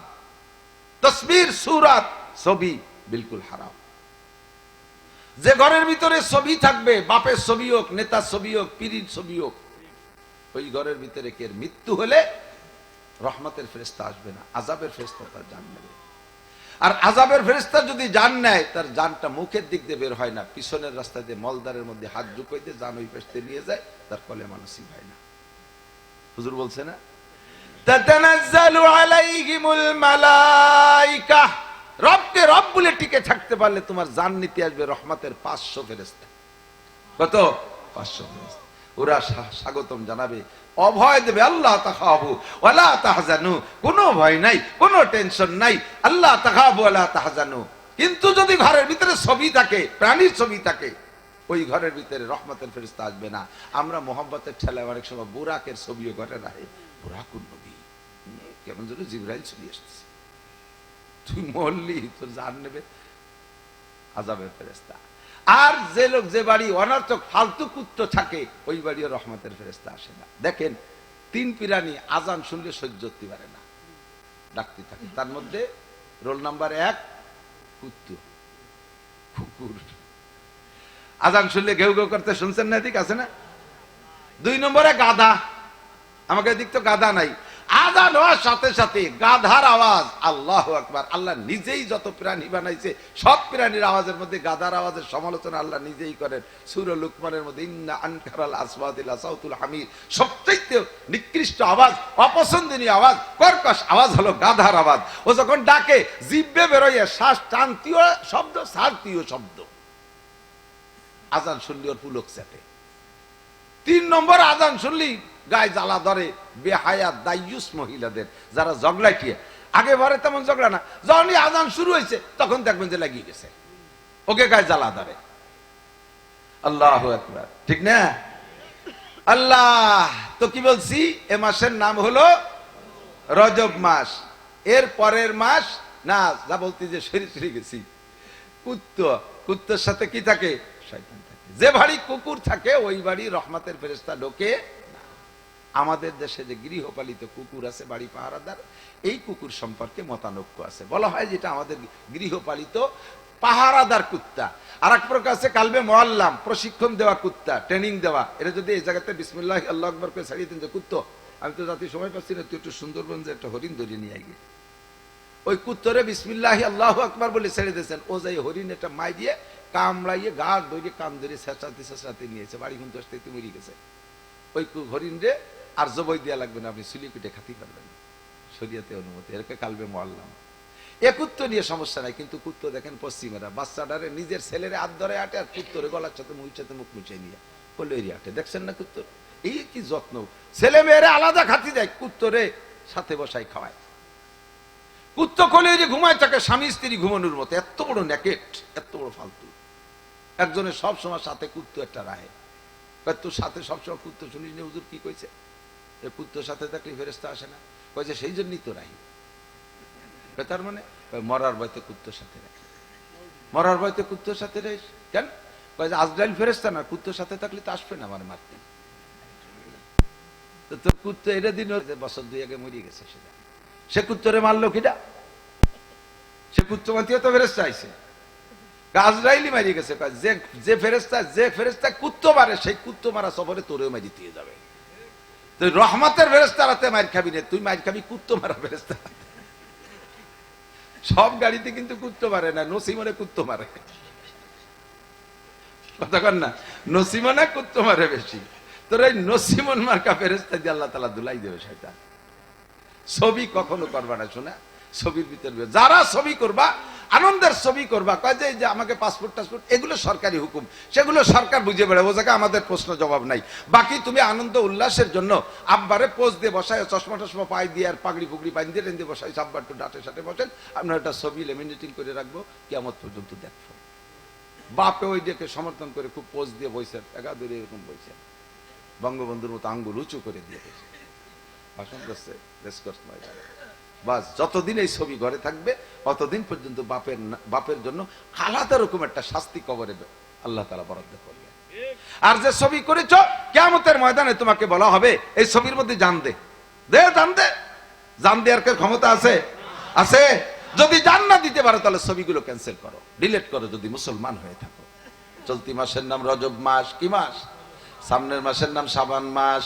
তাসবির সূরাত ছবি বিলকুল হারাম। যে ঘরের ভিতরে ছবি থাকবে, বাপের ছবি হোক, নেতার ছবি হোক, পীরের ছবি হোক, ওই ঘরের ভিতরে কে মৃত্যু হলে রহমতের ফেরেশতা আসবে না, আযাবের ফেরেশতা তার জান নেবে। আর আযাবের ফেরেশতা যদি জান নেয়, তার জানটা মুখের দিক দিয়ে বের হয় না, পিছনের রাস্তা দিয়ে মলদারের মধ্যে হাত ঢুকাই দিয়ে জান ওই পাশে নিয়ে যায়, তার কলেমা নসিব হয় না। হুজুর বলছে না, তাতানাজ্জালু আলাইহিমুল মালায়েকা। রবকে রব বলে টিকে থাকতে পারলে তোমার জান নিতে আসবে রহমতের 500 ফেরেশতা। কত? 500 ফেরেশতা। ওরা স্বাগতম জানাবে, অভয় দেবে। আল্লাহ তাখাবু ওয়ালা তাহজানু, কোনো ভয় নাই, কোনো টেনশন নাই। আল্লাহ তাখাবু ওয়ালা তাহজানু। কিন্তু যদি ঘরের ভিতরে ছবি থাকে, প্রাণীর ছবি থাকে, ওই ঘরের ভিতরে রহমতের ফেরেশতা আসবে না। আমরা মোহাম্মতের ঠেলায় অনেক সময় বুরাকের ছবিও ঘরে রাখে। বুরাকুন নবী, কেমন যেন জিবরাইল চলে আসতেছে, তুই মরলি, তোর জান নেবে আযাবের ফেরেশতা। আর যে লোক, যে বাড়ি অনর্থক ফালতু কুত্ত থাকে, ওই বাড়িও রহমতের ফেরেশতা আসে না। দেখেন, 3 প্রাণী আজান শুনলে সহ্য করতে পারে না, ডাকতে থাকে। তার মধ্যে রোল নাম্বার 1 কুকুর। আজান শুনলে ঘেউ ঘেউ করতে শুনছেন না? এদিক আছে না? 2 নম্বরে গাধা। আমাকে এদিক তো গাধা নাই। আজান হওয়ার সাথে সাথে গাধার আওয়াজ, আল্লাহু আকবার। আল্লাহ নিজেই যত প্রাণী বানাইছে, সব প্রাণীর আওয়াজের মধ্যে গাধার আওয়াজের সমালোচনা আল্লাহ নিজেই করেন সূরা লুকমানের মধ্যে। ইন্না আনকারাল আসওয়াতি লাসাউতুল হামির। সবচেয়ে নিকৃষ্ট আওয়াজ, অপছন্দনীয় আওয়াজ, কর্কশ আওয়াজ হলো গাধার আওয়াজ। ও যখন ডাকে, জিহ্বে বেরোয় শ্বাস টানতীয় শব্দ, ছাড়তীয় শব্দ। আজান শুনলি ওর পুলক চাটে। 3 নম্বর, আজান শুনলি গায়ে জ্বালা ধরে বেহায়া দাইয়ুস মহিলাদের, যারা ঝগড়াটিয়ে। আগে ভরে তেমন ঝগড়া না, যখনই আজান শুরু হয়েছে তখন দেখবেন যে লাগিয়ে গেছে, ওকে গায়ে জ্বালা ধরে। আল্লাহু আকবার, ঠিক না? আল্লাহ তো কি বলছি, এ মাসের নাম হলো রজব মাস। এর পরের মাস না, যা বলতে যে সরে গেছি, কুত্তর সাথে কি থাকে? শয়তান থাকে। যে বাড়ি কুকুর থাকে, ওই বাড়ি রহমতের ফেরেশতা ঢোকে না। আমাদের দেশে যে গৃহপালিত কুকুর আছে, বাড়ি পাহারাদার, এই কুকুর সম্পর্কে মতানৈক্য আছে। বলা হয় যেটা আমাদের গৃহপালিত পাহারাদার কুত্তা। আর এক প্রকার আছে কালবে মুআল্লাম, প্রশিক্ষণ দেওয়া কুত্তা, ট্রেনিং দেওয়া। এটা যদি এই জায়গাতে বিসমিল্লাহ আল্লাহু আকবার করে ছাড়িয়ে দেন যে কুত্তো, আমি তো জাতি সময় পাচ্ছি না, তুই একটু সুন্দরবন যে একটা হরিণ ধরে নিয়ে আই, ওই কুত্তরে বিসমিল্লাহ আল্লাহু আকবার বলে ছেড়ে দিয়েছেন। ও যাই হরিণ একটা মাই দিয়ে কামড়াইয়ে গাছ ধরে কান ধরে ছেঁচড়াতে নিয়েছে, বাড়ি কিন্তু আসতে মরে গেছে। ওই হরিণ রে আর জবাই দেওয়া লাগবে না, আপনি চুলি কুটে খাতি পারবেন, শরীয়তে অনুমতি। এরকে কালবে মুআল্লাম। এ কুত্ত নিয়ে সমস্যা নাই, কিন্তু কুত্ত দেখেন পশ্চিমেরা বাচ্চাটারে নিজের ছেলেরে হাত ধরে আটে, আর কুত্তরে গলার সাথে মুখ মুছে নিয়ে বললো এরি আটে। দেখছেন না কুত্তর এই কি যত্ন, ছেলে মেয়েরা আলাদা খাতি দেয়, কুত্তরে সাথে বসাই খাওয়ায়। কুত্ত কোলে যে ঘুমায় থাকে স্বামী স্ত্রী ঘুমানোর মতো, এত বড় নেকেট, এত বড় ফালতু। একজনের সব সময় সাথে কুত্ত একটা রাহে, তোর সাথে সবসময় কুত্ত শুনিস না হুজুর কি কইছে? এ কুত্তর সাথে থাকলে ফেরেশতা আসে না, কয়েছে সেই জন্যই তো রাহি। তার মানে মরার ভয়তে কুত্তর সাথে রাখি, মরার ভয়তে কুত্তর সাথে রাখিস কেন? কয়েছে আজরাইল ফেরেশতা না, কুত্তর সাথে থাকলে তো আসবে না আমার মারতে। তো তোর কুত্ত এটা দিন বছর 2 আগে মরিয়ে গেছে, সে কুত্তরে মারলো কিটা? সে কুত্তমাতিও তো ফেরেশতা আইছে, আজরাইলি মারিয়ে গেছে। যে ফেরেশতা কুত্তো মারে, সেই কুত্তো মারা সফরে তোরেও মারি দিয়ে যাবে। তুই রহমতের ফেরেশতা রাতে মার খাবি না, তুই মার খাবি কুত্তো মারা ফেরেশতা। সব গাড়িতে কিন্তু কুত্তো মারে না, নসিমনে কুত্তো মারে। কথা কন না, নসিমনে কুত্তো মারে বেশি। তোর এই নসিমন মার্কা ফেরেশতা দিয়ে আল্লাহ তাআলা দুলাই দেবে শয়তান। ছবি কখনো করবা না শোনা, ছবির ভিতর যারা ছবি করবা, আনন্দের ছবি করবা, কয় যে আমাকে পাসপোর্ট টাসপোর্ট এগুলো সরকারি হুকুম, সেগুলো সরকার বুঝে বেড়ে, ও জায়গায় আমাদের প্রশ্ন জবাব নাই। বাকি তুমি আনন্দ উল্লাসের জন্য আব্বারে পোজ দিয়ে বসায়, চশমা টশমা পাই দিয়ে আর পাগড়ি ফুগড়ি বাঁধি দিয়ে রেন্দে বসাই, আব্বার একটু ডাটে সাটে বসেন, আপনার একটা ছবি লেমিনেটিং করে রাখবো, কিয়ামত পর্যন্ত দেখবো। বাপে ওই ডেকে সমর্থন করে খুব পোজ দিয়ে বইছেন, একাদুরে এরকম বইছেন, বঙ্গবন্ধুর মতো আঙ্গুল উঁচু করে দিয়ে বসে ভাষণ করছে রেসকোর্স ময়দানে। বাস যতদিন এই ছবি ঘরে থাকবে ততদিন পর্যন্ত বাপের জন্য আলাদা রকম একটা শাস্তি কবরে আল্লাহ তাআলা বরাদ্দ করবে। আর যে ছবি করেছ, কিয়ামতের ময়দানে তোমাকে বলা হবে এই ছবির মধ্যে জান দে, জান দেওয়ার ক্ষমতা আছে? আছে। যদি জান না দিতে পারো তাহলে ছবিগুলো ক্যান্সেল করো, ডিলিট করো, যদি মুসলমান হয়ে থাকো। চলতি মাসের নাম রজব মাস, কি মাস? সামনের মাসের নাম শাবান মাস,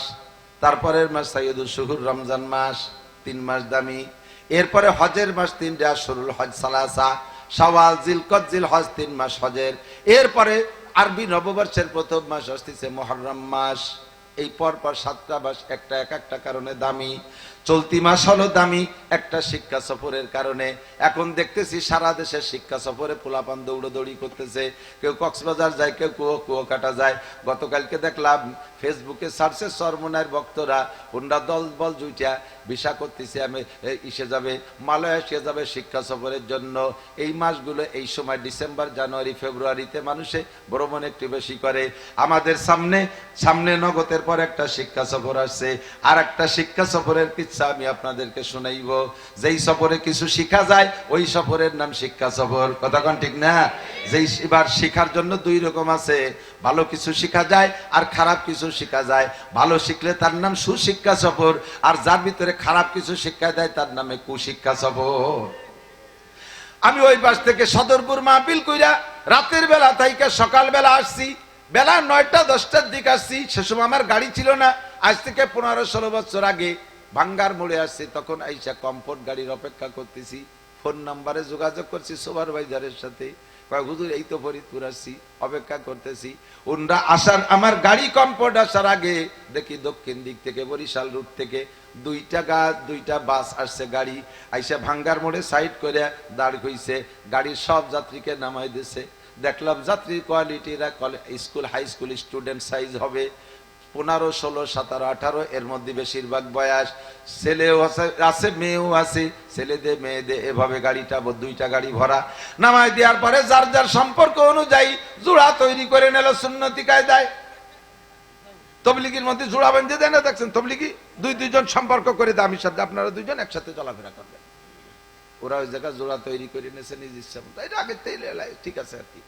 তারপরের মাস সাইয়্যিদুশ শুহুর রমজান মাস, 3 মাস দামি। এরপরে হজের মাস 3টা, আশহুরুল হজ সালাসা, শাওয়াল, জিলকদ, জিলহজ 3 মাস হজের। এরপরে আরবি নববর্ষের প্রথম মাস আসছে মুহররম মাস। এই পরপর 7টা মাস একটা এক একটা কারণে দামি। চলতি মাস হলো দামি একটা শিক্ষা সফরের কারণে। এখন দেখতেছি সারা দেশের শিক্ষা সফরে পোলাপান দৌড়দৌড়ি করতেছে, কেউ কক্সবাজার যায়, কেউ কুয়াকাটা যায়। গতকালকে দেখলাম ফেসবুকে সার্চে সরমনার ভক্তরা ওনরা দল বল জুইটা ভিসা করতেছে, আমি ইসে যাবে, মালয়েশিয়া যাবে শিক্ষা সফরের জন্য। এই মাসগুলো এই সময় ডিসেম্বর, জানুয়ারি, ফেব্রুয়ারিতে মানুষে ভ্রমণ একটু বেশি করে। আমাদের সামনে নগদের পর একটা শিক্ষা সফর আসছে, আর একটা শিক্ষা সফরের আমি আপনাদেরকে শুনাইব। যেই সফরে কিছু শিখা যায় ওই সফরের নাম শিক্ষা সফর। কথা কোন ঠিক না? যেই এবার শিখার জন্য 2 রকম আছে, ভালো কিছু শিখা যায় আর খারাপ কিছু শিখা যায়। ভালো শিখলে তার নাম সুশিক্ষা সফর, আর যার ভিতরে খারাপ কিছু শিক্ষা দেয় তার নামে কুশিক্ষা সফর। আমি ওই পাশ থেকে সদরপুর মাহফিল কইরা রাতের বেলা থাইকা সকাল বেলা আসছি, বেলা 9টা 10টার দিকে আসছি। সে সময় আমার গাড়ি ছিল না, আজ থেকে 15-16 বছর আগে ভাঙ্গার মোড়ে আসছি। তখন আইসা কমফোর্ট গাড়ির অপেক্ষা করতেছি, ফোন নাম্বারে যোগাযোগ করছি সুপারভাইজারের সাথে, কয় হুজুর এই তো ফরিদপুর আসছি, অপেক্ষা করতেছি। ওনরা আসার, আমার গাড়ি কমফোর্ট আসার আগে দেখি দক্ষিণ দিক থেকে বরিশাল রুট থেকে 2টা বাস আসছে। গাড়ি আইসা ভাঙ্গার মোড়ে সাইড করে দাঁড় হইছে, গাড়ির সব যাত্রীকে নামাই দিছে। দেখলাম যাত্রীর কোয়ালিটিরা school high school student size হবে, 15, 16, 17, 18 এর মধ্যে বেশিরভাগ বয়স। ছেলেও আছে মেয়েও আছে, ছেলেদের মেয়েদের এভাবে গাড়িটা 2টা গাড়ি ভরা। নামাই দেওয়ার পরে যার যার সম্পর্ক অনুযায়ী জোড়া তৈরি করে নিল সুন্নতি কায়দায়। তবলিগির মধ্যে জোড়া বেঁধে দেয় না, দেখছেন তবলিগি 2-2 জন সম্পর্ক করে দামির সাথে, আপনারা 2 জন একসাথে চলাফেরা করবেন। ওরা ওই জায়গায় জোড়া তৈরি করে নিয়েছে নিজ ইচ্ছা মতো, এটা আগের থেকে ঠিক আছে আর কি।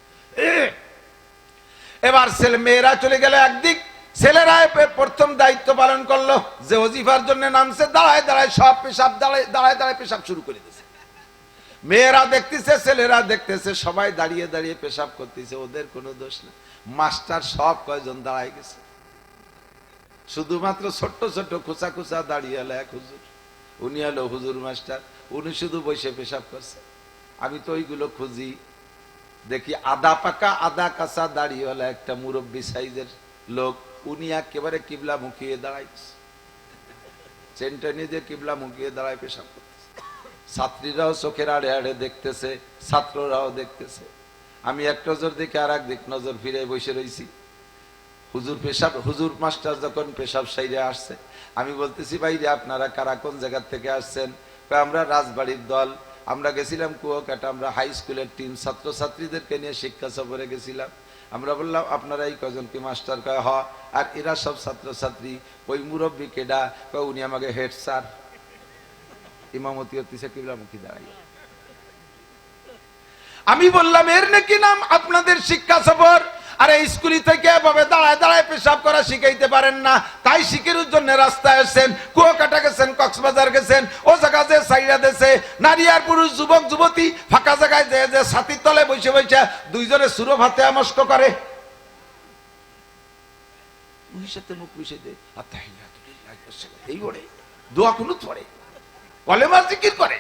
এবার মেয়েরা চলে গেল একদিক, ছেলেরা প্রথম দায়িত্ব পালন করলো। যে ওজিফার জন্য নামছে দাঁড়ায় দাঁড়ায় সব পেশাব, দাঁড়ায় পেশাব শুরু করে দিয়েছে। মেয়েরা দেখতেছে, ছেলেরা দেখতেছে, সবাই দাঁড়িয়ে দাঁড়িয়ে পেশাব করতেছে, ওদের কোনো দোষ না। মাস্টার সব কয়জন দাঁড়ায় গেছে, শুধুমাত্র ছোট্ট ছোট্ট খোঁচা খোঁচা দাঁড়িয়ে এলো এক হুজুর, উনি হলো হুজুর মাস্টার, উনি শুধু বসে পেশাব করছে। আমি তো ওইগুলো খুঁজি, দেখি আদা পাকা আদা কাঁচা দাঁড়িয়ে হলো একটা মুরব্বী সাইজের লোক, উনি একেবারে কিবলা মুখিয়ে দাঁড়াইছে, চেনটা নিয়ে কিবলা মুখিয়ে দাঁড়ায় পেশাব করতেছে। ছাত্রীরাও চোখের আড়ে আড়ে দেখতেছে, ছাত্ররাও দেখতেছে। আমি এক নজর দেখে আর একদিক নজর ফিরে বসে রয়েছি। হুজুর মাস্টার যখন পেশাব সাইরে আসছে, আমি বলতেছি ভাইরে আপনারা কারা কোন জায়গা থেকে আসছেন? আমরা রাজবাড়ির দল, আমরা গেছিলাম কুয়াকাটা, আমরা হাই স্কুলের টিম ছাত্রছাত্রীদেরকে নিয়ে শিক্ষা সফরে গেছিলাম। আমরা বললাম আপনারা এই কজন কি মাস্টার? কয় হ। আর এরা সব ছাত্রছাত্রী। ওই মুরব্বী কেডা? কয় উনি আমাকে হেড স্যার, ইমামতি হতেছে কিবলামুখী দাঁড়াইয়া। আমি বললাম এর নাকি নাম আপনাদের শিক্ষা সফর? আরে স্কুলে থেকে এভাবে দাঁড়ায় দাঁড়ায় পেশাব করা শিখাইতে পারেন না, তাই শিখির জন্য রাস্তায় আসছেন, কুয়াকাটা গেছেন, কক্সবাজার গেছেন, ও জায়গা যে সাইরা দেশে নারী আর পুরুষ, যুবক যুবতী ফাঁকা জায়গায় যে যে ছাতির তলে বসে বসে দুইজনে সুরো ভাতে আমস্ক করে, মুখ মিশে দে এই ওরে দোয়া কুনুত পড়ে, কলেমা জিকির করে,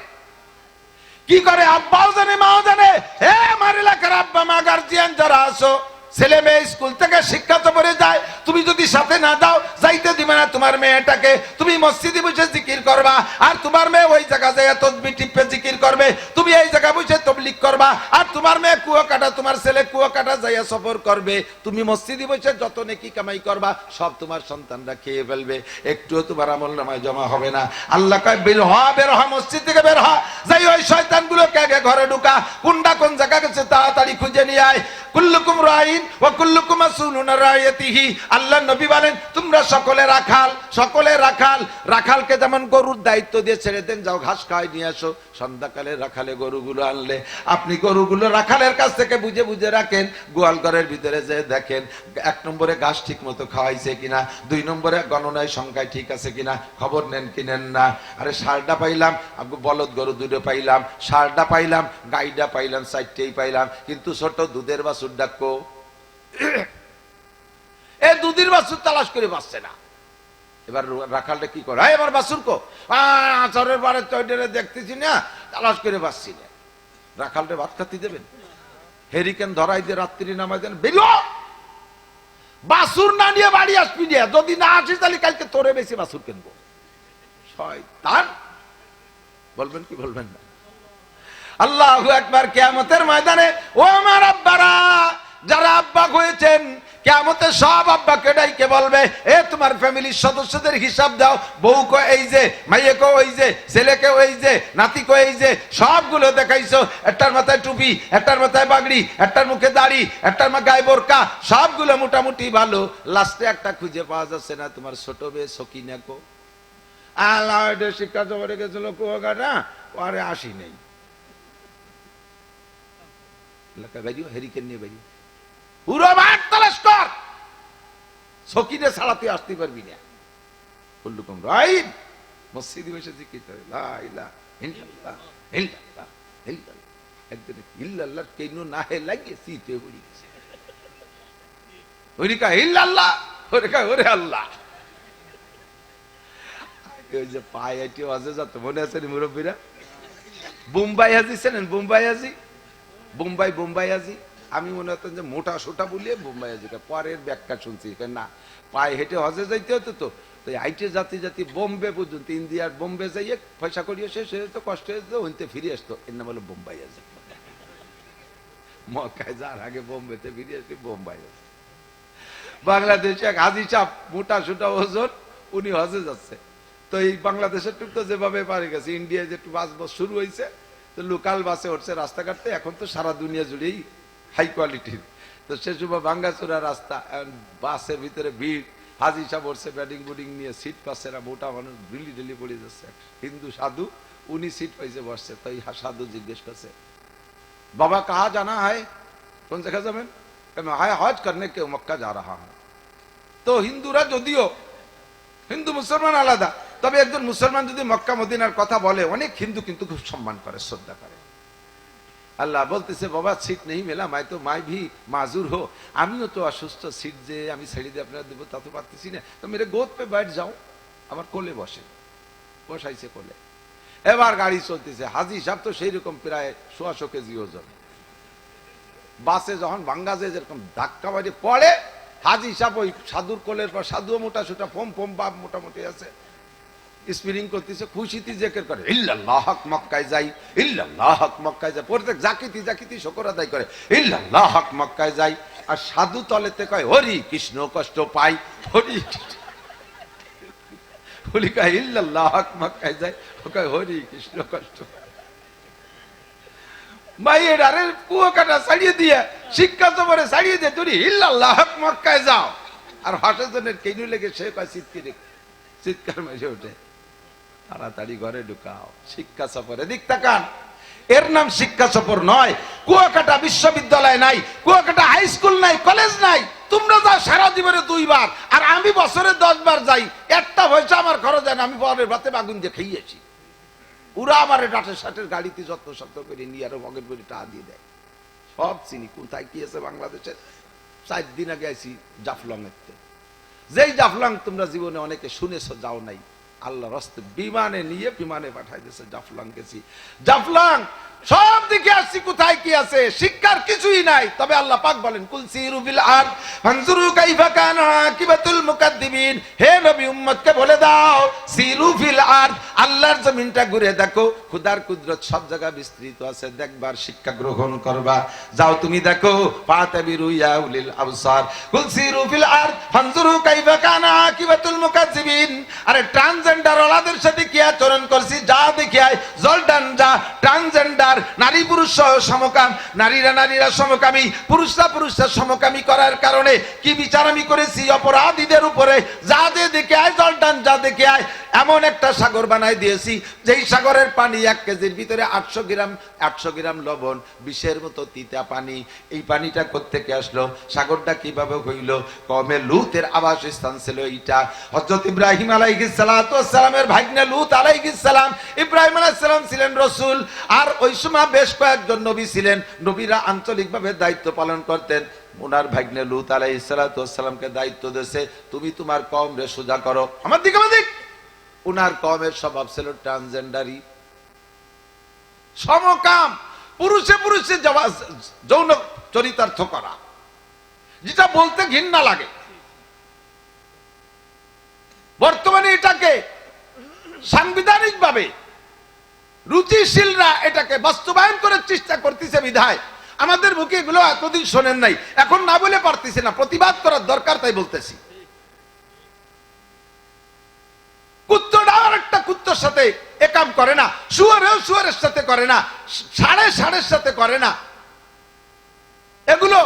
কি করে? আব্বাও জানে, মাও জানে। হে আমার এলাকার আব্বা মা গার্জিয়ান যারা আছো, ছেলে মেয়ে স্কুল থেকে শিক্ষা তো পড়ে যায়, তুমি যদি সাথে না দাও যাইতে দিবে না তোমার মেয়েটাকে। তুমি মসজিদে বসে জিকির করবা, আর তোমার মেয়ে ওই জায়গা যায় তসবিহ টিপে জিকির করবে, তুমি এই জায়গা বসে তবলিগ করবা, আর তোমার মেয়ে কুয়াকাটা, তোমার ছেলে কুয়াকাটা যাইয়া সফর করবে। তুমি মসজিদে বসে যত নেকি কামাই করবা সব তোমার সন্তানরা খেয়ে ফেলবে, একটুও তোমার আমল নামায় জমা হবে না। আল্লাহ কয় বের হ, বের হ, মসজিদ থেকে বের হ, যাই ওই শয়তানগুলোকে আগে ঘরে ঢুকা, কোনটা কোন জায়গা গেছে তাড়াতাড়ি খুঁজে নিয়ে আয়। কুল্লুকুম রাইন ওয়া কুল্লুকুম মাসউলুন আন রাইয়াতিহি, আল্লাহ নবী বলেন তোমরা সকলে রাখাল, সকলে রাখাল। রাখালকে যেমন গরুর দায়িত্ব দিয়ে ছেড়ে দেন, যাও ঘাস খাই নিয়ে আসো, সন্ধ্যাকালে রাখালে গরুগুলো আনলে আপনি গরুগুলো রাখালের কাছ থেকে বুঝে বুঝে রাখেন, গোয়াল ঘরের ভিতরে যে দেখেন 1 নম্বরে ঘাস ঠিক মতো খাওয়াইছে কিনা, 2 নম্বরে গণনায় সংখ্যায় ঠিক আছে কিনা, খবর নেন কি নেন না। আরে ষাঁড়টা পাইলাম, বলদ গরু 2টো পাইলাম, ষাঁড়টা পাইলাম, গাইটা পাইলাম, 4টেই পাইলাম, কিন্তু ছোট দুধের বাছুর ডাকো, এই দুধের বাছুর তালাশ করে পাচ্ছে না। এবার রাখালটা কি করে, এবার বাছুর কো, আচরের বারে তৈরি দেখতেছি না, তালাশ করে পাচ্ছি না। রাখালটা ভাত খাতে দেবেন, হেরিকেন ধরাই দিয়ে রাত্রি নামাই দেন, বেরিয়ে বাছুর না নিয়ে বাড়ি আসবি না, যদি না আসিস তাহলে কালকে তোরে বেশি বাছুর কিনবো। শয়তান, বলবেন কি বলবেন না? আল্লাহু আকবার। কিয়ামতের ময়দানে ও আমার আব্বারা, যারা আব্বা হয়েছেন, কিয়ামতে সব আব্বাকে ডাইকে বলবে, এ তোমার ফ্যামিলির সদস্যদের হিসাব দাও, বউকে এই যে, মাইয়াকে ওই যে, ছেলেকে ওই যে, নাতিকে এই যে, সবগুলো দেখাইছো, একটার মাথায় টুপি, একটার মাথায় বাগড়ি, একটার মুখে দাড়ি, একটার গায়ে বোরকা, সবগুলো মোটামুটি ভালো, লাস্টে একটা খুঁজে পাওয়া যাচ্ছে না, তোমার ছোট মেয়ে সকিনাকো। আল্লাহ শিক্ষা জবরে গেছিল কুয়াকাটা, আরে আসি নেই, হেরিকেন নিয়ে বেরিয়ে পুরো মাঠ তালাশ কর, সকিনে ছাড়া তুই আসতে পারবি না। কুল্লুকুম রাইন, মসজিদে বসে জিকির করে লা ইলাহা ইল্লাল্লাহ ইল্লাল্লাহ ইল্লাল্লাহ, একজন ইল্লাল্লাহ কেন না হে লাগিয়ে সিটে পড়ে গেছে, ওই কা ইল্লাল্লাহ, ওরে কা ওরে আল্লাহ। ওই যে পায়ে হেঁটে অজে যত মনে আছে মুরব্বীরা, বোম্বাই হাজি ছিলেন, বোম্বাই হাজি, বোম্বাই হাজি, আমি মনে হতাম যে মোটা সোটা বলিয়ে বোম্বাই হাজি, পরের ব্যাখ্যা শুনছি না, পায়ে হেঁটে হজে যাইতে হতো, তো হাইটে জাতি জাতি বোম্বে পর্যন্ত, ইন্ডিয়ার বোম্বে যাইয়ে পয়সা করিয়ে শেষ হয়ে যেত, কষ্ট হয়ে যেত, ওইতে ফিরে আসতো, এর নাম হলো বোম্বাই হাজি। মক্কায় যার আগে বোম্বেতে ফিরে আসি বোম্বাই হাজি। বাংলাদেশে এক হাজি সাহেব, মোটা সোটা ওজন, উনি হজে যাচ্ছে, তো এই বাংলাদেশের টুক তো যেভাবে পারে গেছে, ইন্ডিয়ায় যে বাস বাস শুরু হয়েছে, তো লোকাল বাসে উঠছে রাস্তাঘাটে, এখন তো সারা দুনিয়া জুড়েই হাই কোয়ালিটির, তো সে সময় ভাঙ্গাচোরা রাস্তা, বাসের ভিতরে ভিড়, হাজি সাহেব উঠছে ব্যাটিং বুডিং নিয়ে, সিট পাচ্ছে না, মোটা মানুষ ডেলি ডেলি পড়ে যাচ্ছে, হিন্দু সাধু, উনি সিট পাইছে বসছে, তো এই সাধু জিজ্ঞেস করছে, বাবা কাহা জানা হয়, কোন জায়গা যাবেন, হায় হজ করনে কে মক্কা যা রাহা হ্যাঁ। তো হিন্দুরা যদিও, হিন্দু মুসলমান আলাদা, তবে একজন মুসলমান যদি মক্কা মদিনার কথা বলে, অনেক হিন্দু কিন্তু খুব সম্মান করে, শ্রদ্ধা করে। আল্লাহ বলতেছে, বাবা সিট নেই মেলা, মাই তো মাই ভি মাজুর হো, আমিও তো অসুস্থ, সিট যে আমি ছেড়ে দিয়ে আপনারা দেবো তা তো পারতেছি না, তো মেরে গোদ পে বাইট যাও, আমার কোলে বসে, বসাইছে কোলে। এবার গাড়ি চলতেছে, হাজি সাহেব তো সেই রকম প্রায় 100 কেজি ওজন, বাসে যখন ভাঙ্গাজে যেরকম ধাক্কা বাড়ি পড়ে, হাজি সাহেব ওই সাধুর কোলের পর, সাধুও মোটা সোটা, ফোম ফোম বাপ মোটামুটি আছে, স্পিরিং করতেছে, খুশিতে জেকের করে, ইল্লাল্লাহ হক মক্কায় যাই, ইল্লাল্লাহ হক মক্কায় যাই, প্রত্যেক জাকিতি জাকিতি শুকর আদায় করে, ইল্লাল্লাহ হক মক্কায় যাই, আর সাধু তলেতে কয় হরি কৃষ্ণ কষ্ট পাই, হরি বলি কয় ইল্লাল্লাহ হক মক্কায় যাই, ও কয় হরি কৃষ্ণ কষ্ট পাই। মাইয়ের আরে কুয়াকাটা ছাড়িয়ে দিয়ে, শিক্ষা জবরে ছাড়িয়ে দিয়ে, তুমি ইল্লাল্লাহ হক মক্কায় যাও, আর হঠাৎজনের কেনু লেগে সে কয় চিৎকার মেরে ওঠে, তাড়াতাড়ি ঘরে ঢুকাও, শিক্ষা সফরে দিক তাকান। এর নাম শিক্ষা সফর নয়। কুয়াকাটা বিশ্ববিদ্যালয় নাই, কুয়াকাটা হাই স্কুল নাই, কলেজ নাই। তোমরা যাও সারা জীবনে 2 বার, আর আমি বছরে 10 বার যাই। একটা পয়সা আমার খরচ হয় না, আমি বরের ভাতে আগুন দিয়ে খেয়েছি। ওরা আমার ডাটের সাটের গাড়িতে যত্ন সত্য করে নিয়ে আরো মগের করে টাকা দিয়ে দেয়। সব চিনি কোথায় কি আছে বাংলাদেশের। 4 দিন আগে আইছি জাফলং এতে, যেই জাফলং তোমরা জীবনে অনেকে শুনেছো, যাও নাই। আল্লাহর রাস্তে বিমানে নিয়ে বিমানে পাঠাই দিয়েছে, জাফলং গেছি। জাফলং সব দিকে আসছি, কোথায় কি আছে, শিক্ষার কিছুই নাই। তবে আল্লাহ পাক বলেন কুল সিরু ফিল আরদ ফানজুরু কাইফা কানা আকিবাতুল মুকাদ্দিবিন। হে নবী উম্মতকে বলে দাও, সিরু ফিল আরদ, আল্লাহর জমিনটা ঘুরে দেখো, খোদার কুদরত সব জায়গা বিস্তৃত আছে, দেখবার শিক্ষা গ্রহণ করবা। যাও তুমি দেখো, ফাতাবিরু ইয়া উলিল আবসার। কুল সিরু ফিল আরদ ফানজুরু কাইফা কানা আকিবাতুল মুকাদ্দিবিন। আরে ট্রান্সজেন্ডার ওলাদের সাথে কি আচরণ করছি, যা দেখে আয়। জলডান যা, ট্রান্সজেন্ডার নারী পুরুষ সমকাম, নারীরা নারীরা সমকামী, পুরুষরা পুরুষরা সমকামী করার কারণে কি বিচার আমি করেছি অপরাধীদের উপরে। যা দেখে আয়, জলডান যা দেখে আয়। এমন একটা সাগর বানাই দিয়েছি, যেই সাগরের পানি 1 কেজির ভিতরে 800 গ্রাম লবণ, বিষের মতো তিতা পানি। এই পানিটা কোত্থেকে আসলো, সাগরটা কিভাবে হইল? কমে লুতের আবাসস্থান ছিল এইটা। হযরত ইব্রাহিম আলাইহিস সালাতু ওয়াস সালামের ভাগ্নে লুত আলাইহিস সালাম। ইব্রাহিম আলাইহিস সালাম ছিলেন রাসূল, আর ওই সময় বেশ কয়েকজন নবী ছিলেন। নবীরা আঞ্চলিকভাবে দায়িত্ব পালন করতেন। ওনার ভাগ্নে লুত আলাইহিস সালাতু ওয়াস সালামকে দায়িত্ব দিয়েছে, তুমি তোমার কওমরে সোজা করো। আমার দিকে উনার কওমের স্বভাব ছিল ট্রান্সজেন্ডারি, সমকাম, পুরুষে পুরুষে যৌন চরিতার্থ করা, যেটা বলতে ঘৃণা লাগে। বর্তমানে এটাকে সাংবিধানিক ভাবে রুচিশীলরা এটাকে বাস্তবায়ন করার চেষ্টা করতেছে বিধায় আমাদের মুখে এগুলো এতদিন শোনেন নাই, এখন না বলে পারতেছি না, প্রতিবাদ করার দরকার, তাই বলতেছি। কুত্তটাও একটা কুত্তর সাথে একাম করে না, শুয়ারেও শুয়ারের সাথে করে না, ষাঁড়ের সাথে করে না। এগুলো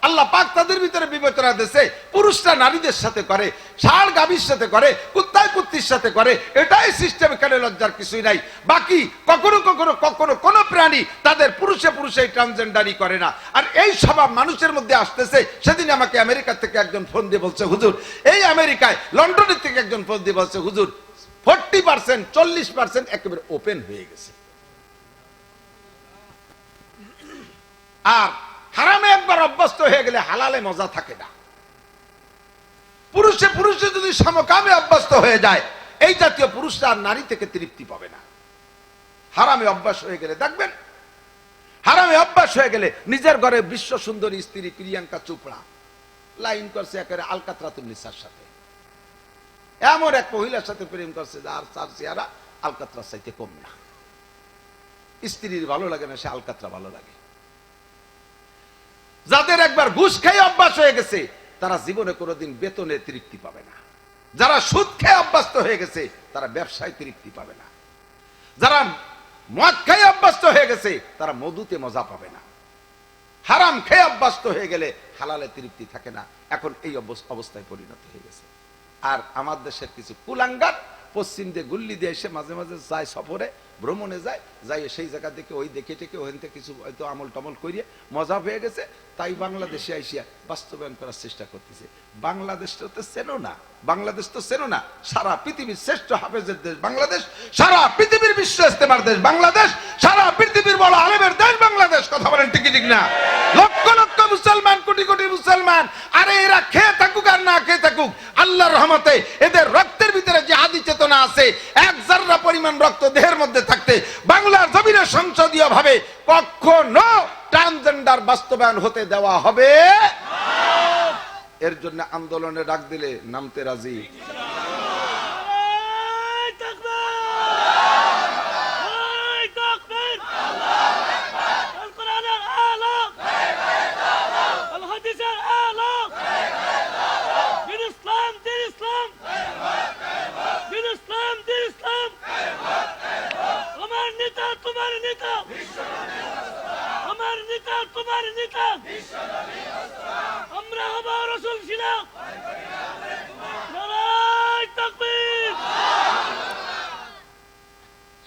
আল্লাহ পাক তাদের ভিতরে বিবেচনা দিয়েছে। পুরুষরা নারীদের সাথে করে, ষাঁড় গাভীর সাথে করে, কুত্তায় কুত্তির সাথে করে। এটাই সিস্টেম, এখানে লজ্জার কিছুই নাই। বাকি কখনো কখনো কখনো কোন প্রাণী তাদের পুরুষে পুরুষে ট্রান্সজেন্ডারি করে না। আর এই স্বভাব মানুষের মধ্যে আসতেছে। সেদিন আমাকে আমেরিকা থেকে একজন ফোন দিয়ে বলছে, হুজুর, এই আমেরিকায় লন্ডনের থেকে একজন ফোন দিয়ে বলছে, হুজুর 40% 40% একেবারে ওপেন হয়ে গেছে। আর হারামে একবার অভ্যস্ত হয়ে গেলে হালালে মজা থাকে না। পুরুষে পুরুষে যদি সমকামে অভ্যস্ত হয়ে যায়, এই জাতীয় পুরুষরা আর নারী থেকে তৃপ্তি পাবে না। হারামে অভ্যাস হয়ে গেলে দেখবেন, হারামে অভ্যাস হয়ে গেলে নিজের ঘরে বিশ্ব সুন্দরী স্ত্রী প্রিয়াঙ্কা চোপড়া লাইন করছে একেবারে আলকাতরাতুন নিসার সাথে। এমন এক মহিলার সাথে প্রেম করছে যার চার চেহারা আলকাতরার চাইতে কম না। স্ত্রীর ভালো লাগে না, সে আলকাতরা ভালো লাগে। যাদের একবার ঘুষ খেয়ে অভ্যাস হয়ে গেছে, তারা জীবনে কোনোদিন বেতনে তৃপ্তি পাবে না। যারা সুদ খেয়ে অভ্যস্ত হয়ে গেছে, তারা ব্যবসায় তৃপ্তি পাবে না। যারা মদ খেয়ে অভ্যস্ত হয়ে গেছে, তারা মধুতে মজা পাবে না। হারাম খেয়ে অভ্যস্ত হয়ে গেলে হালালে তৃপ্তি থাকে না। এখন এই অবস্থায় পরিণত হয়ে গেছে। আর আমার দেশের কিছু কুলাঙ্গার পশ্চিম দিয়ে গুল্লি দিয়ে এসে মাঝে মাঝে যায়, সফরে ভ্রমণে যায়, যাই সেই জায়গা থেকে ওই দেখে টেকে ওখান থেকে কিছু হয়তো আমল টমল করিয়ে মজা পেয়ে গেছে, তাই বাংলাদেশে আইসিয়া বাস্তবায়ন করার চেষ্টা করতেছে। বাংলাদেশটা তো চেনো না, বাংলাদেশ তো চেনো না। সারা পৃথিবীর শ্রেষ্ঠ হাফেজের দেশ বাংলাদেশ, সারা পৃথিবীর বিশ্ব ইস্তেমার দেশ বাংলাদেশ, সারা পৃথিবীর বড় আলেমের দেশ বাংলাদেশ। কথা বলেন ঠিক ঠিক না? লক্ষ লক্ষ মুসলমান, কোটি কোটি মুসলমান। আরে এরা খেয়ে থাকুক আর না খেয়ে থাকুক, আল্লাহর রহমতে এদের রক্তের ভিতরে জিহাদি চেতনা আছে। এক জাররা পরিমাণ রক্ত দেহের মধ্যে থাকতে বাংলার জমিনে সংসদীয় ভাবে কখনো ট্রান্সজেন্ডার বাস্তবায়ন হতে দেওয়া হবে না। এর জন্য আন্দোলনে ডাক দিলে নামতে রাজি।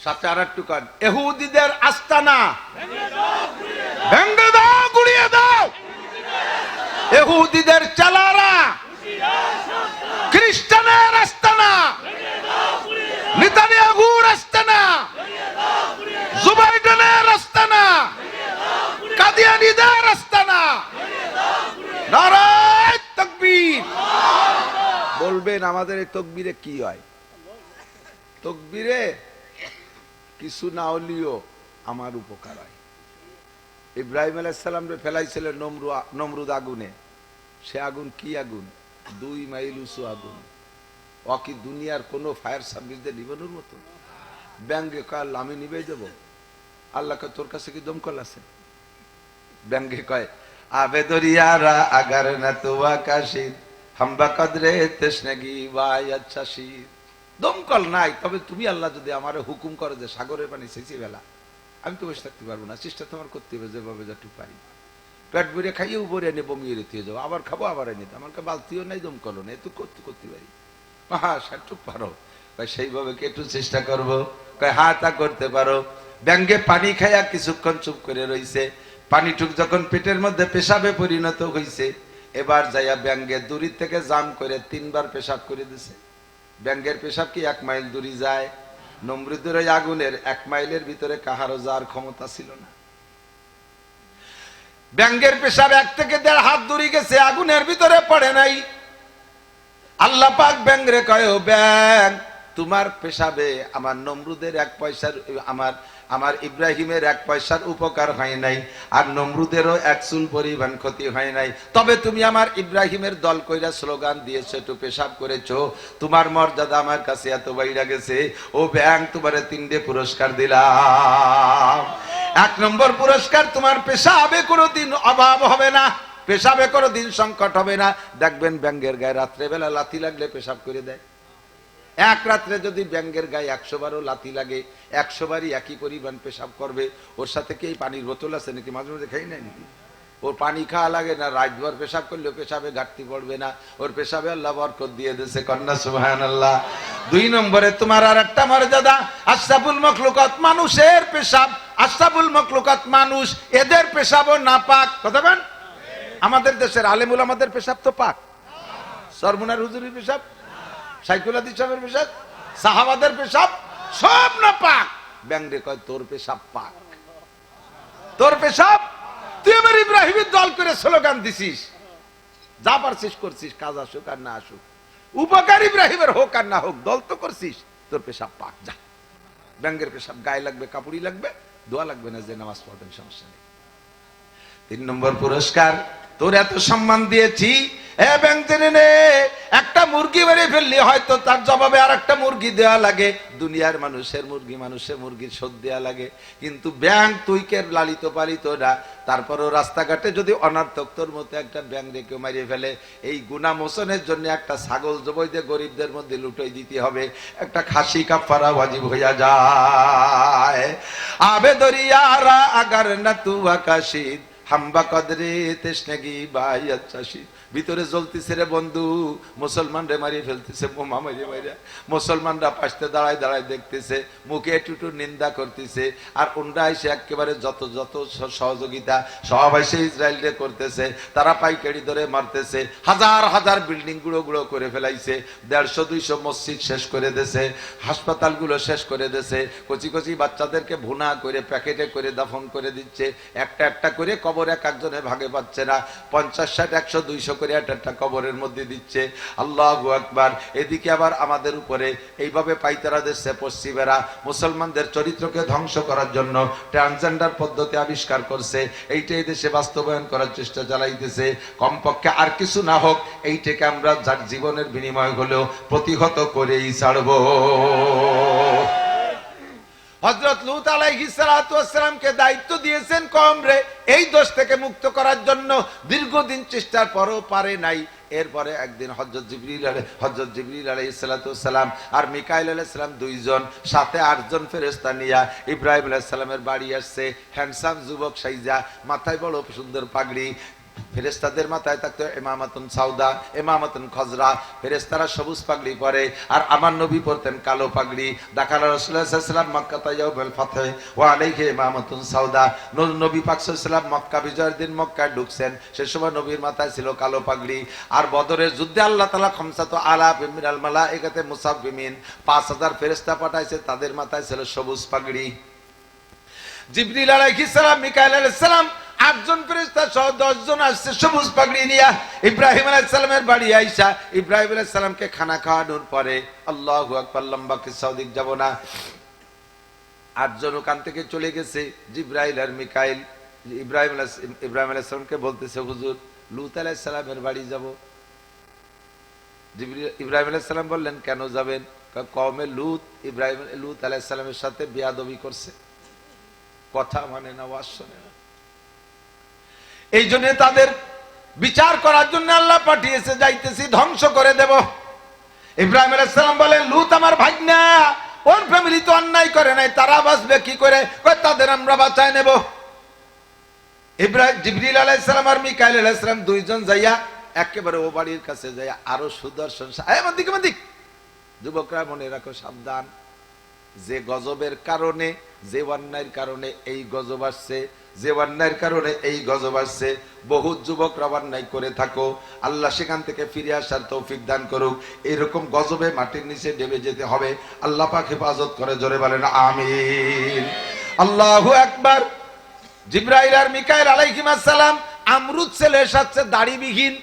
সাথে আর একটু কান, ইহুদিদের আস্তানা ভেঙে দাও, গুড়িয়ে দাও। ইহুদিদের চালারা, খ্রিস্টানের আস্তানা, নেতানিয়াহুর আস্তানা, জো বাইডেনের আস্তানা, কাদিয়ানীদের আস্তানা। নারায়ে তাকবীর। বলবেন আমাদের এই তকবীরে কি হয়? তকবীরে কিছু না হলেও আমার উপকার হয়। ইব্রাহিম আলাইহিস সালাম রে ফেলাইছিলেন নমরুদ আগুনে। সে আগুন কি আগুন? 2 মাইল উঁচু আগুন। ও কি দুনিয়ার কোন ফায়ার সার্ভিস দিয়ে নিবানোর মতো? ব্যাঙ্গে কয় আমি নিবে দেবো। আল্লাহকে তোর কাছে কি দমকল আছে? ব্যাঙ্গে কয় আবে দরিয়ারা আগার না তো আকাশির হাম্বা কদরে তেশনাগি ভাই আচ্ছা শীত। দমকল নাই, তবে তুমি আল্লাহ যদি আমার হুকুম করে যে সাগরের পানি শেষে বেলা, আমি তো বসে থাকতে পারবো না। চেষ্টা তোমার করতে হবে যেভাবে যতটুকু পারি। পেট ভরে খাইয়ে উপরে এনে বমিয়ে রেখে যাবো, আবার খাবো আবার এনে। আমার বালতিও নাই, দমকলও নেই, তুই করতে পারি। হ্যাঁ সেটুক পারো। সেইভাবে কি একটু চেষ্টা করবো? হ্যাঁ তা করতে পারো। ব্যাঙ্গে পানি খাইয়া কিছুক্ষণ চুপ করে রইছে। পানিটুক যখন পেটের মধ্যে পেশাবে পরিণত হইছে, এবার যাইয়া ব্যাঙ্গে দূরি থেকে জাম করে 3 বার পেশাব করে দিছে। ব্যাঙ্গের পেশাব কি 1 মাইল দূরি যায়? নমরুদের ওই আগুনের 1 মাইলের ভিতরে কাহারও যাওয়ার ক্ষমতা ছিল না। ব্যাঙ্গের পেশাব 1 থেকে 1.5 হাত দূরি গেছে, আগুনের ভিতরে পড়ে নাই। আল্লাহ পাক ব্যাঙ্গরে কয়, ও ব্যাং, তোমার পেশাবে আমার নমরুদের 1 পয়সার, আমার ইব্রাহিমের 1 পয়সার উপকার হয় নাই, আর নমরুদেরও 1 চুল পরিমাণ ক্ষতি হয় নাই। তবে তুমি আমার ইব্রাহিমের দল কইরা স্লোগান দিয়েছো, একটু পেশাব করেছো, তোমার মর্যাদা আমার কাছে এত বাইরা গেছে। ও ব্যাং, তোমারে 3টে পুরস্কার দিলাম। 1 নম্বর পুরস্কার, তোমার পেশাবে কোনোদিন অভাব হবে না, পেশাবে কোনোদিন সংকট হবে না। দেখবেন ব্যাঙ্গের গায়ে রাত্রেবেলা লাথি লাগলে পেশাব করে দেয়। 1 রাত্রে যদি ব্যাঙ্গের গায়ে 100 বারও লাথি লাগে, 100 বারই একই পরিমাণ পেশাব করবে। ওর সাথে কি এই পানির বোতল আছে নাকি? মাঝে মাঝে খাই নাই নাকি? ওর পানি খাওয়া লাগে না, রাতভর পেশাব করলেও পেশাবে ঘাটতি পড়বে না। ওর পেশাবে আল্লাহ বরকত দিয়ে দিয়েছে, কন্যা সুবহানাল্লাহ। 2 নম্বরে তোমার আর একটা মর্যাদা, আশরাফুল মাখলুকাত, মানুষের পেশাব, আশরাফুল মাখলুকাত মানুষ, এদের পেশাবও নাপাক। কথা বলেন? আমাদের দেশের আলেমুল আমাদের পেশাব তো পাক। সরমুনার হুজুরের পেশাব, সাইকুল হাদিস সাহেবের পেশাব, সাহাবাদের পেশাব সব না পাক। ব্যাংরে কয় তোর পেশাব পাক, তোর পেশাব। তুই আমার ইব্রাহিমের দল করে স্লোগান দিছিস, যা পারছিস করছিস, কাজ আসুক আর না আসুক, উপকার ইব্রাহিমের হোক আর না হোক, দল তো করছিস, তোর পেশাব পাক। যা। ব্যাংকের পেশাব গায়ে লাগবে, কাপড়ই লাগবে, দোয়া লাগবে না যে নামাজ পড়বেন, সমস্যা নেই। 3 নম্বর পুরস্কার, তোর এত সম্মান দিয়েছি, একটা মুরগি মেরে ফেললি হয়তো তার জবাবে আর একটা মুরগি দেওয়া লাগে। দুনিয়ার মানুষের মুরগি, মানুষের মুরগির শোধ দেওয়া লাগে, কিন্তু ব্যাং তুই কে লালিত পালিত না। তারপরও রাস্তাঘাটে যদি অনার্থক তোর মতো একটা ব্যাং রেখে মারিয়ে ফেলে, এই গুনাহ মোচনের জন্য একটা ছাগল জবাই দিয়ে গরিবদের মধ্যে লুটাই দিতে হবে, একটা খাসি কাফারা ওয়াজিব হইয়া যায়। আবে দরিয়ারা আগার না তু আকাশিদ হাম্বা কদরে তেশনাগি ভাই আচ্ছা শীত। ভিতরে জ্বলতেছে রে বন্ধু, মুসলমান রে মারিয়ে ফেলতেছে, বোমা মারিয়ে মারিয়া। মুসলমানরা পাশে দাঁড়ায় দাঁড়ায় দেখতেছে, মুখে একটু নিন্দা করতেছে, আর ওনরা এসে একেবারে যত যত সহযোগিতা সব এসে ইসরায়েলরে করতেছে। তারা পাইকারি ধরে মারতেছে, হাজার হাজার বিল্ডিং গুঁড়ো গুঁড়ো করে ফেলাইছে, 150-200 মসজিদ শেষ করে দিয়েছে, হাসপাতালগুলো শেষ করে দিয়েছে, কচি কচি বাচ্চাদেরকে ভুনা করে প্যাকেটে করে দাফন করে দিচ্ছে, একটা একটা করে কবর এক একজনে ভাগে পাচ্ছে না, 50, 60, 100, 200 করে একটা কবরের মধ্যে দিচ্ছে। আল্লাহু আকবার। এদিকে আবার আমাদের উপরে এইভাবে পাইতারা দিচ্ছে পশ্চিমেরা, মুসলমানদের চরিত্রকে ধ্বংস করার জন্য ট্রান্সজেন্ডার পদ্ধতি আবিষ্কার করছে, এইটাই দেশে বাস্তবায়ন করার চেষ্টা চালাইতেছে। কমপক্ষে আর কিছু না হোক, এইটাকে আমরা যার জীবনের বিনিময় হলেও প্রতিহত করেই ছাড়বো। হযরত লূত আলাইহিস সালাতু ওয়াস সালামকে দায়িত্ব দিয়েছেন কওমরে এই দোষ থেকে মুক্ত করার জন্য, দীর্ঘদিন চেষ্টার পরও পারে নাই। এরপরে একদিন হযরত জিবরিল আলাইহিস সালাতু ওয়াস সালাম আর মিকাইল আলাইহিস সালাম 2 জন সাথে 8 জন ফেরেশতা নিয়া ইব্রাহিম আলাইহিস সালামের বাড়ি আসছে। হ্যান্ডসাম যুবক সাইজা, মাথায় বড় সুন্দর পাগড়ি, ফেরেশতাদের মাথায় থাকতো ইমামাতুন সাউদা ইমামাতুন খজরা, ফেরেশতারা সবুজ পাগড়ি পরে, আর আমার নবী পরতেন কালো পাগড়ি। দাখালা রাসূলুল্লাহ সাল্লাল্লাহু আলাইহি ওয়াসাল্লাম মক্কা ইয়াউমুল ফাতহ ওয়া আলাইহি ইমামাতুন সাউদা। নবী পাক সাল্লাল্লাহু আলাইহি ওয়াসাল্লাম মক্কা বিজয়ের দিন মক্কায় ঢুকছেন, সে সময় নবীর মাথায় ছিল কালো পাগড়ি। আর বদরের যুদ্ধে আল্লাহ তাআলা খামসাতু আলাফ মিনাল মালায়েকাতে মুসাব্বিমিন 5000 ফেরেশতা পাঠাইছে, তাদের মাথায় ছিল সবুজ পাগড়ি। জিবরিল আলাইহিস সালাম, মিকাইল আলাইহিস সালাম, 8 জন ফেরেশতা সহ 10 জন আসছে সবুজ পাগড়ি নিয়ে ইব্রাহিম আলাইহিস সালামের বাড়ি আইসা ইব্রাহিম আলাইহিস সালামকে খানা খাওয়ানোর পরে, আল্লাহু আকবার, লম্বা কিসসা দিক যাব না, 8 জন ওখান থেকে চলে গেছে। জিবরাইল আর মিকাইল ইব্রাহিম আলাইহিস সালামকে বলতেছে, হুজুর লূত আলাইহিস সালামের বাড়ি যাব। ইব্রাহিম আলাইহিস সালাম বললেন, কেন যাবেন? কওমে লূত লূত আলাইহিস সালামের সাথে বেয়াদবি করছে, কথা মানে না, ওয়াজ শোনে না, এই জন্য তাদের বিচার করার জন্য আল্লাহ পাঠিয়েছে, যাইতেছি ধ্বংস করে দেব। ইব্রাহিম আলাইহিস সালাম বলেন, লূত আমার ভাগ্না, ওর ফ্যামিলি তো অন্যায় করে নাই, তারা বাঁচবে কি করে? তাদের আমরা বাঁচায় নেব। জিবরিল আলাইহিস সালাম আর মিকাইল আলাইহিস সালাম 2 জন যাইয়া একেবারে ও বাড়ির কাছে যাইয়া আরো সুদর্শন, দিকে যুবকরা মনে রাখো, সাবধান, যে গজবের কারণে, যে অন্যায়ের কারণে এই গজব আসছে, যে অন্যায়ের কারণে এই গজব আসছে, বহু যুবকরা অন্যায় করে থাকো, আল্লাহ সেখান থেকে ফিরে আসার তৌফিক দান করুক। এরকম গজবে মাটির নিচে ডেবে যেতে হবে, আল্লাহ পাক হেফাজত করে, জোরে বলেন আমিন। আল্লাহু আকবার। জিবরাইল আর মিকাইল আলাইহিস সালাম আমরুদ ছেলের সাথে দাড়িবিহীন,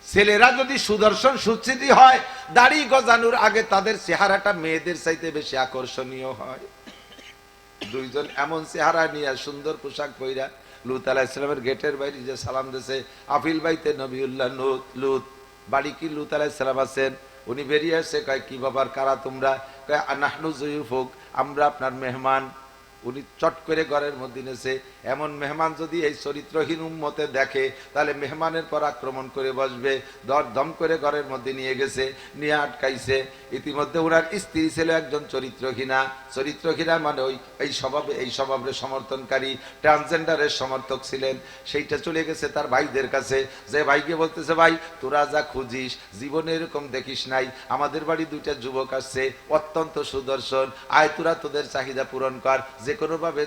ছেলেরা যদি সুদর্শন সুচিতি হয়, দাড়ি গজানোর আগে তাদের চেহারাটা মেয়েদের চাইতে বেশি আকর্ষণীয় হয়। 2 জন এমন চেহারা নিয়ে সুন্দর পোশাক পইরা লূত আলাইহিস সালামের গেটের বাইরে যে সালাম দিয়েছে, আফিল বাইতে নবিউল্লাহ লূত, বাড়ি কি লূত আলাইহিস সালাম আছেন? উনি বেরিয়ে আসছে, কয় কি বাবার, কারা তোমরা? কয় আনাহনু যুয়ুফুক, আমরা আপনার মেহমান। উনি চট করে ঘরের মধ্যে নেছে। এমন মেহমান যদি এই চরিত্রহীন উম্মতে দেখে, তাহলে মেহমানের পর আক্রমণ করে বসবে। দম করে ঘরের মধ্যে নিয়ে গেছে, নিয়ে আটকাইছে। ইতিমধ্যে ওনার স্ত্রী ছিল একজন চরিত্রহীনা। চরিত্রহীনা মানে এই স্বভাবের সমর্থনকারী, ট্রান্সজেন্ডারের সমর্থক ছিলেন। সেইটা চলে গেছে তার ভাইদের কাছে, যে ভাইকে বলতেছে, ভাই তোরা যা খুঁজিস জীবনে এরকম দেখিস নাই, আমাদের বাড়ি 2টা যুবক আসছে, অত্যন্ত সুদর্শন, আয় তোরা তোদের চাহিদা পূরণ কর, যে কোনো ভাবে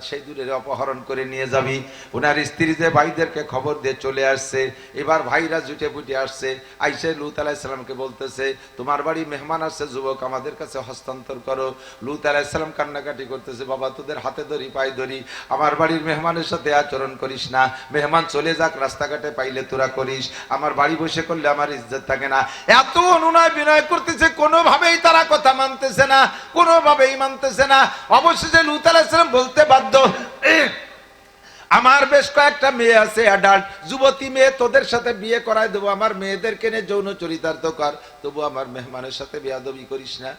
সেই দূরের অপহরণ করে নিয়ে যাবি। ওনার স্ত্রী যে ভাইদেরকে খবর দিয়ে চলে আসছে। এবার ভাইরা জুটে পুটে আসছে, আইসে লূত আলাইহিস সালামকে বলতেছে, তোমার বাড়ি মেহমান আসছে যুবক, আমাদের কাছে হস্তান্তর করো। লূত আলাইহিস সালাম কান্নাকাটি করতেছে, বাবা তোদের হাতে ধরি পায়ে ধরি, আমার বাড়ির মেহমানের সাথে আচরণ করিস না, মেহমান চলে যাক, রাস্তাঘাটে পাইলে তোরা করিস, আমার বাড়ি বসে করলে আমার ইজ্জত থাকে না। এত অনুনয় বিনয় করতেছে, কোনোভাবেই তারা কথা মানতেছে না, কোনোভাবেই মানতেছে না। অবশেষে লূত আলাইহিস সালাম বলতে বাধ্য, আমার বেশ কয়েকটা মেয়ে আছে, অ্যাডাল্ট যুবতী মেয়ে, তোদের সাথে বিয়ে করায় দেবো, আমার মেয়েদেরকে নিয়ে যৌন চরিতার্থ কর, তবু আমার মেহমানের সাথে বেয়াদবি করিস না।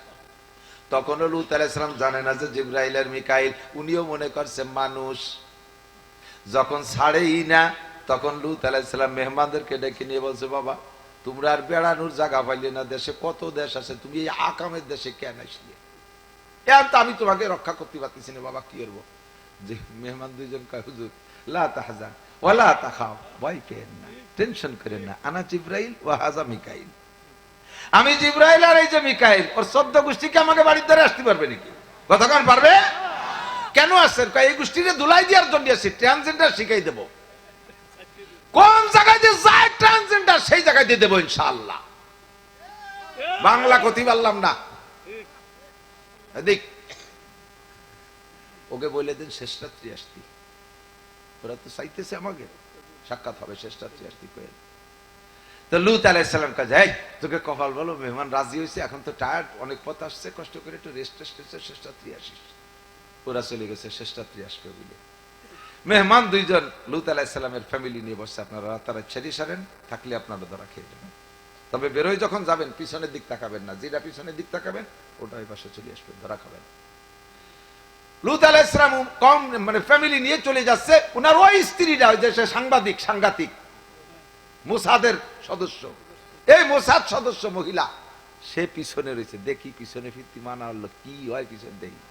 তখনও লূত আলাইহিস সালাম জানে না যে জিবরাইল আর মিকাইল, উনিও মনে করছে মানুষ। যখন ছাড়েই না, তখন লূত আলাইহিস সালাম মেহমানদেরকে ডেকে নিয়ে বলছে, বাবা তোমরা আর বেড়ানোর জায়গা পাইলে না, দেশে কত দেশ আছে, তুমি এই আকামের দেশে কেন আসলে? আমি তোমাকে রক্ষা করতে পারতেছি না বাবা, কি করবো? যে মেহমান 2 জন কয়, হুজুর লা তাহজান ওয়ালা তাখাও, ভয় পেয়েন না, টেনশন করেন না, আনা জিবরাইল ওয়া হাযা মিকাইল, আমি জিবরাইল আর এই যে মিকাইল, ওর 14 গোষ্ঠীকে আমাকে বাড়ির দ্বারে আসতে পারবে নাকি? কতক্ষণ পারবে? কেন আসছেন? এই গোষ্ঠীকে ধুলাই দেওয়ার জন্য আসছি, ট্রান্সজেন্ডার শিখাই দেবো। কোন জায়গায় যে যায় ট্রান্সজেন্ডার, সেই জায়গায় দিয়ে দেবো ইনশাআল্লাহ। বাংলা কথি পারলাম না, দেখ ওকে বলে দিন শেষ রাত্রি আসতি, ওরা তো চাইতেছে আমাকে সাক্ষাৎ হবে, শেষ রাত্রি আসতি কয়ে। তো লূত আলাইহিস সালাম কাছে, এই তোকে কপাল বলো, মেহমান রাজি হয়েছে, এখন তো টায়ার্ড, অনেক পথ আসছে, কষ্ট করে একটু রেস্ট শেষ রাত্রি আসিস। ওরা চলে গেছে শেষ রাত্রি আসবে বলে। মেহমান 2 জন লূত আলাইহিস সালামের ফ্যামিলি নিয়ে বসছে, আপনারা তারা ছেড়ে সারেন, থাকলে আপনারা ধরা খেয়ে যাবেন, তবে বেরোয় যখন যাবেন পিছনের দিক তাকাবেন না, যেটা পিছনের দিক তাকাবেন ওটা ওই পাশে চলে আসবে, ধরা খাবেন। লূত আলাইহিস সালাম কম মানে ফ্যামিলি নিয়ে চলে যাচ্ছে, ওনার ওই স্ত্রীটা, ওই যে সাংবাদিক মোসাদের সদস্য, এই মোসাদ সদস্য মহিলা, সে পিছনে রয়েছে। দেখি পিছনে ফিরতি মানা হলো, কি হয় পিছনে দেখি।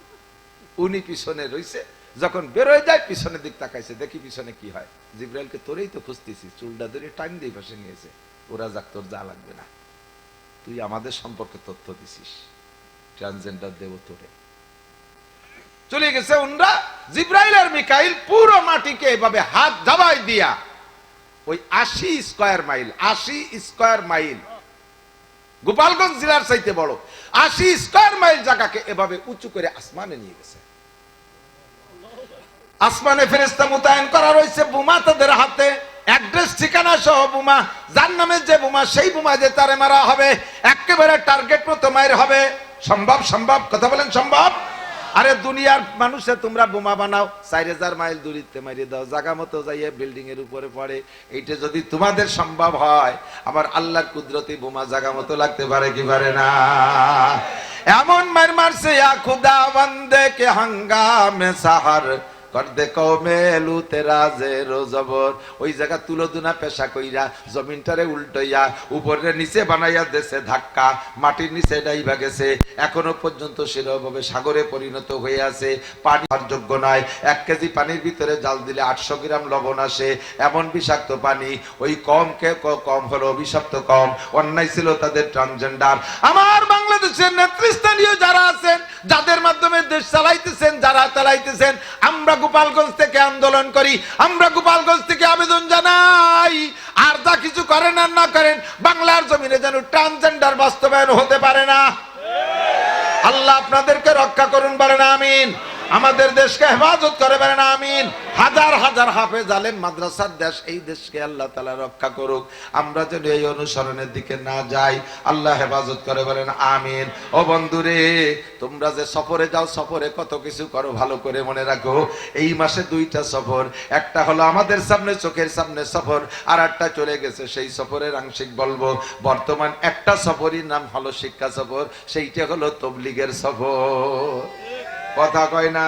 উনি পিছনে রয়েছে, যখন বেরোয় যায় পিছনের দিক তাকাইছে, দেখি পিছনে কি হয়। জিব্রাইলকে তোরেই তো খুঁজতেছি, চুলটা ধরে টাইম দিয়ে পাশে নিয়েছে। ওরা যাক, তোর যা লাগবে না, তুই আমাদের সম্পর্কে তথ্য দিছিস, ট্রান্সজেন্ডার দেব তোরে। চলে গেছে উনরা। জিব্রাইল আর মিকাইল পুরো মাটিকে এভাবে হাত দাবাই দিয়া ওই 80 square mile, 80 square mile, Gopalganj জেলার চাইতে বড় 80 স্কয়ার মাইল জায়গাকে এভাবে উঁচু করে আসমানে নিয়ে গেছে। আসমানে ফেরেশতা মোতায়েন করা রয়েছে, বোমা তাদের হাতে, অ্যাড্রেস ঠিকানা সহ বোমা, যার নামে যে বোমা সেই বোমা যে তারে মারা হবে, একেবারে টার্গেট মতো মায়ের হবে। সম্ভব? সম্ভব? কথা বলেন সম্ভব? আরে দুনিয়ার মানুষে তোমরা বোমা বানাও, 4000 মাইল দূরিতে মারিয়ে দাও, জায়গা মতো যাইয়ে বিল্ডিং এর উপরে পড়ে। এইটা যদি তোমাদের সম্ভব হয়, আবার আল্লাহর কুদরতি বোমা জায়গা মতো লাগতে পারে কি পারে না? এমন মার মারছে, ইয়া খুদা বন্দে কে হাঙ্গামে সাহার কর দে কওমে লুতে রাজের জবর। ওই জায়গা তুলোদুনা পেশা কইরা জমিনটারে উল্টাইয়া উপরে নিচে বানাইয়া দেশে ধাক্কা, মাটির নিচে ডাইবা গেছে, এখনো পর্যন্ত সেরকমভাবে সাগরে পরিণত হয়ে আছে, পানি আর যোগ্য নয়। 1 কেজি পানির ভিতরে জাল দিলে 800 গ্রাম লবণ আসে, এমন বিষাক্ত পানি। ওই কম হলো অভিশপ্ত কম, অন্যায় ছিল তাদের ট্রান্সজেন্ডার। আমার বাংলাদেশের নেতৃস্থানীয় যারা আছেন, যাদের মাধ্যমে দেশ চালাইতেছেন, যারা চালাইতেছেন, আমরা গোপালগঞ্জ থেকে আন্দোলন করি, আমরা গোপালগঞ্জ থেকে আবেদন জানাই, আর যা কিছু করেন আর না করেন, বাংলার জমিনে যেন ট্রান্সজেন্ডার বাস্তবায়ন হতে পারে না। আল্লাহ আপনাদেরকে রক্ষা করুন, বলেন আমিন। আমাদের দেশকে হেফাজত করে, বলেন আমিন। হাজার হাজার হাফেজ আলেম মাদ্রাসার দেশ, এই দেশকে আল্লাহ তাআলা রক্ষা করুক। আমরা যেন এই অনুসরণের দিকে না যাই, আল্লাহ হেফাজত করে, বলেন আমিন। ও বন্ধুরে, তোমরা যে সফরে যাও, সফরে কত কিছু করো, ভালো করে মনে রাখো। এই মাসে 2টা সফর, একটা হলো আমাদের সামনে, চোখের সামনে সফর, আর একটা চলে গেছে, সেই সফরের আংশিক বলবো। বর্তমান একটা সফরের নাম হলো শিক্ষা সফর, সেইটা হলো তবলিগের সফর। কথা কয় না?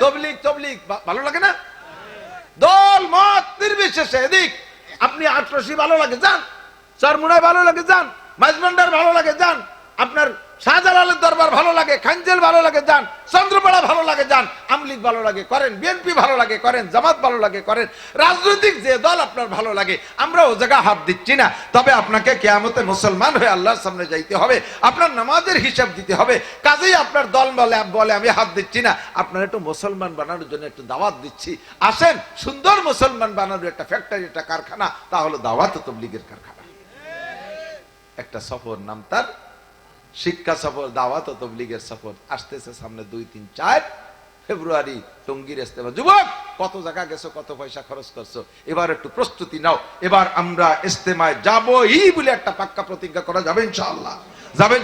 তবলিগ তবলিগ ভালো লাগে না? দল মত নির্বিশেষে, এদিক আপনি আটরশি ভালো লাগে যান, চরমুনায় ভালো লাগে যান, মাঝবান্ডার ভালো লাগে যান, আপনার শাহজালালের দরবার ভালো লাগে, খানজেল ভালো লাগে যান, চন্দ্রপাড়া ভালো লাগে যান, আমলিগ ভালো লাগে করেন, বিএনপি ভালো লাগে করেন, জামাত ভালো লাগে করেন, রাজনৈতিক যে দল আপনার ভালো লাগে, আমরা ও জায়গা হাত দিচ্ছি না। তবে আপনাকে কিয়ামতে মুসলমান হয়ে আল্লাহর সামনে যাইতে হবে, আপনার নামাজের হিসাব দিতে হবে। কাজেই আপনার দল বলে আমি হাত দিচ্ছি না, আপনার একটু মুসলমান বানানোর জন্য একটু দাওয়াত দিচ্ছি। আসেন, সুন্দর মুসলমান বানানোর একটা ফ্যাক্টরি, একটা কারখানা, তা হলো দাওয়াত ও তাবলীগের কারখানা। একটা সফর, নাম তার শিক্ষা সফর, দাওয়াত ও তাবলীগের সফর। আসতেছে সামনে 2, 3, 4 ফেব্রুয়ারি টঙ্গীর ইস্তেমা। যুবক, কত জায়গা গেছো, কত পয়সা খরচ করছো, এবার একটু প্রস্তুতি নাও। এবার আমরা ইস্তেমায় যাবোই বলে একটা পাক্কা প্রতিজ্ঞা করা যাবে ইনশাআল্লাহ,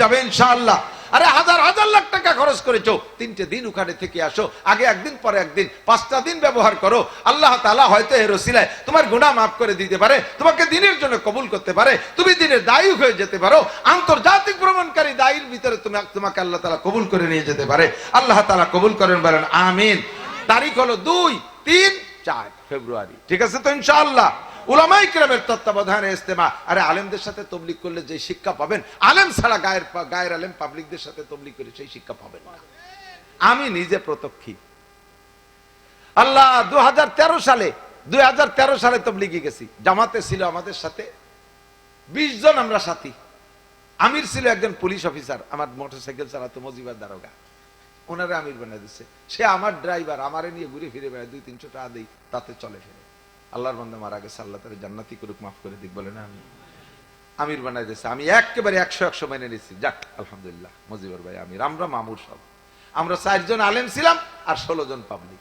যাবে ইনশাআল্লাহ। আরে হাজার হাজার লাখ টাকা খরচ করেছো, 3টে দিন ওখানে থেকে আসো, আগে একদিন পরে একদিন, 5টা দিন ব্যবহার করো। আল্লাহ তাআলা হয়তো এর ওসিলায় তোমার গুনাহ মাফ করে দিতে পারে, তোমাকে দিনের জন্য কবুল করতে পারে, তুমি দিনের দায়ী হয়ে যেতে পারো। আন্তর্জাতিক ভ্রমণকারী দায়ীর ভিতরে তোমাকে আল্লাহ তাআলা কবুল করে নিয়ে যেতে পারে। আল্লাহ তাআলা কবুল করেন, বলেন আমিন। তারিখ হলো 2, 3, 4 ফেব্রুয়ারি, ঠিক আছে তো ইনশাআল্লাহ। উলামায়ে কিরামের তত্ত্বাবধানে ইস্তেমা। আরে আলেমদের সাথে তাবলীগ করলে যে শিক্ষা পাবেন, আলেম ছাড়া গায়ের আলেম পাবলিকদের সাথে তাবলীগ করে সেই শিক্ষা পাবেন না। আমি নিজে প্রত্যক্ষী। আল্লাহ 2013 সালে তাবলীগে গেছি, জামাতে ছিল আমাদের সাথে 20 জন আমরা সাথী। আমির ছিল একজন পুলিশ অফিসার, আমার মোটরসাইকেল চালাতো, মজিবার দারোগা, ওনারে আমির বানাই দিচ্ছে। সে আমার ড্রাইভার, আমারে নিয়ে ঘুরে ফিরে বেড়ায়, 200-300 টাকা দেই, তাতে চলে ফিরে। আল্লাহর বান্দা মারা গেছে, আল্লাহ তাআলা জান্নাতি করুক, মাফ করে দিক, বলে না আমি আমির বানাই দিয়েছে। আমি একেবারে 100 মেনে নিয়েছি, যাক আলহামদুলিল্লাহ, মজিবর ভাই আমির, আমরা মামুর সব। আমরা 4 জন আলেম ছিলাম আর 16 জন পাবলিক।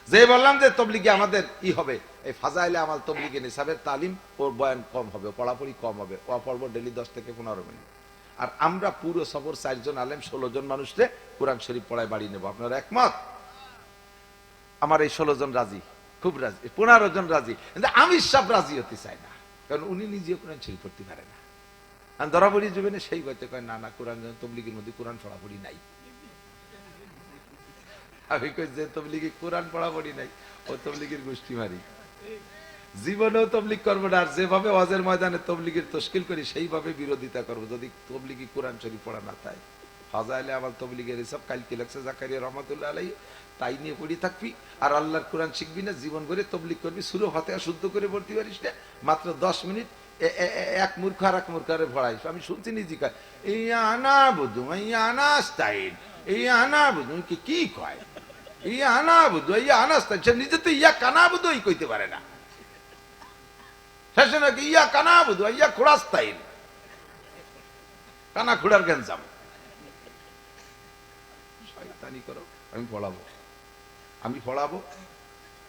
যে বললাম যে তবলিগে আমাদের হবে, এই ফাজাইলে আমাল তবলিগে নিসাবের তালিম, ওর বয়ান কম হবে, পড়াপড়ি কম হবে, ও পড়বো ডেলি 10 থেকে 15 মিনিট। আর আমরা পুরো সফর 4 জন আলেম 16 জন মানুষকে কোরআন শরীফ পড়ায় বাড়ি নেবো। আপনারা একমত? আমার এই 16 জন রাজি, খুব রাজি, 15 জন রাজি, কিন্তু আমি সব রাজি হতে চাই না, কারণ উনি নিজেও কোরআন শরীফ পড়তে পারে না। আমি ধরাপড়ি জীবনে সেই বইতে কয় না না, কোরআন তবলিগের মধ্যে কোরআন পড়াপড়ি নাই। আমি কই যে তবলিগে কোরআন পড়াপড়ি নাই, ও তবলিগের গোষ্ঠী মারি, জীবনেও তবলিগ করবো না। আর যেভাবে ওয়াজের ময়দানে তবলিগের তশকিল করি, সেইভাবে বিরোধিতা করবো যদি তবলিগি কোরআন শরীফ পড়া না থাকে। ফাজাইলে আবার তবলিগের সব কালকে লাগছে জাকারিয়া রহমাতুল্লাহ আলাইহি, তাই নিয়ে পড়ি থাকবি আর আল্লাহর কোরআন শিখবি না, জীবন ভরে তবলিগ করবি, সুরে ফাতিহা শুদ্ধ করে পড়তে পারিস না, মাত্র 10 মিনিট এক মূর্খ আর এক মূর্খারে ভরাইস। আমি শুনছি নিজে কয় আনা বুধু আনা স্টাইল, আনা বুধু কি কয় আনা বুধু আনা স্টাইল, সে নিজে তো কানা বুধুই কইতে পারে না, শেষে নাকি কানা বুধু খোড়া স্টাইল, কানা খোড়ার গ্যাঞ্জাম। শয়তানি করো, আমি পড়াবো।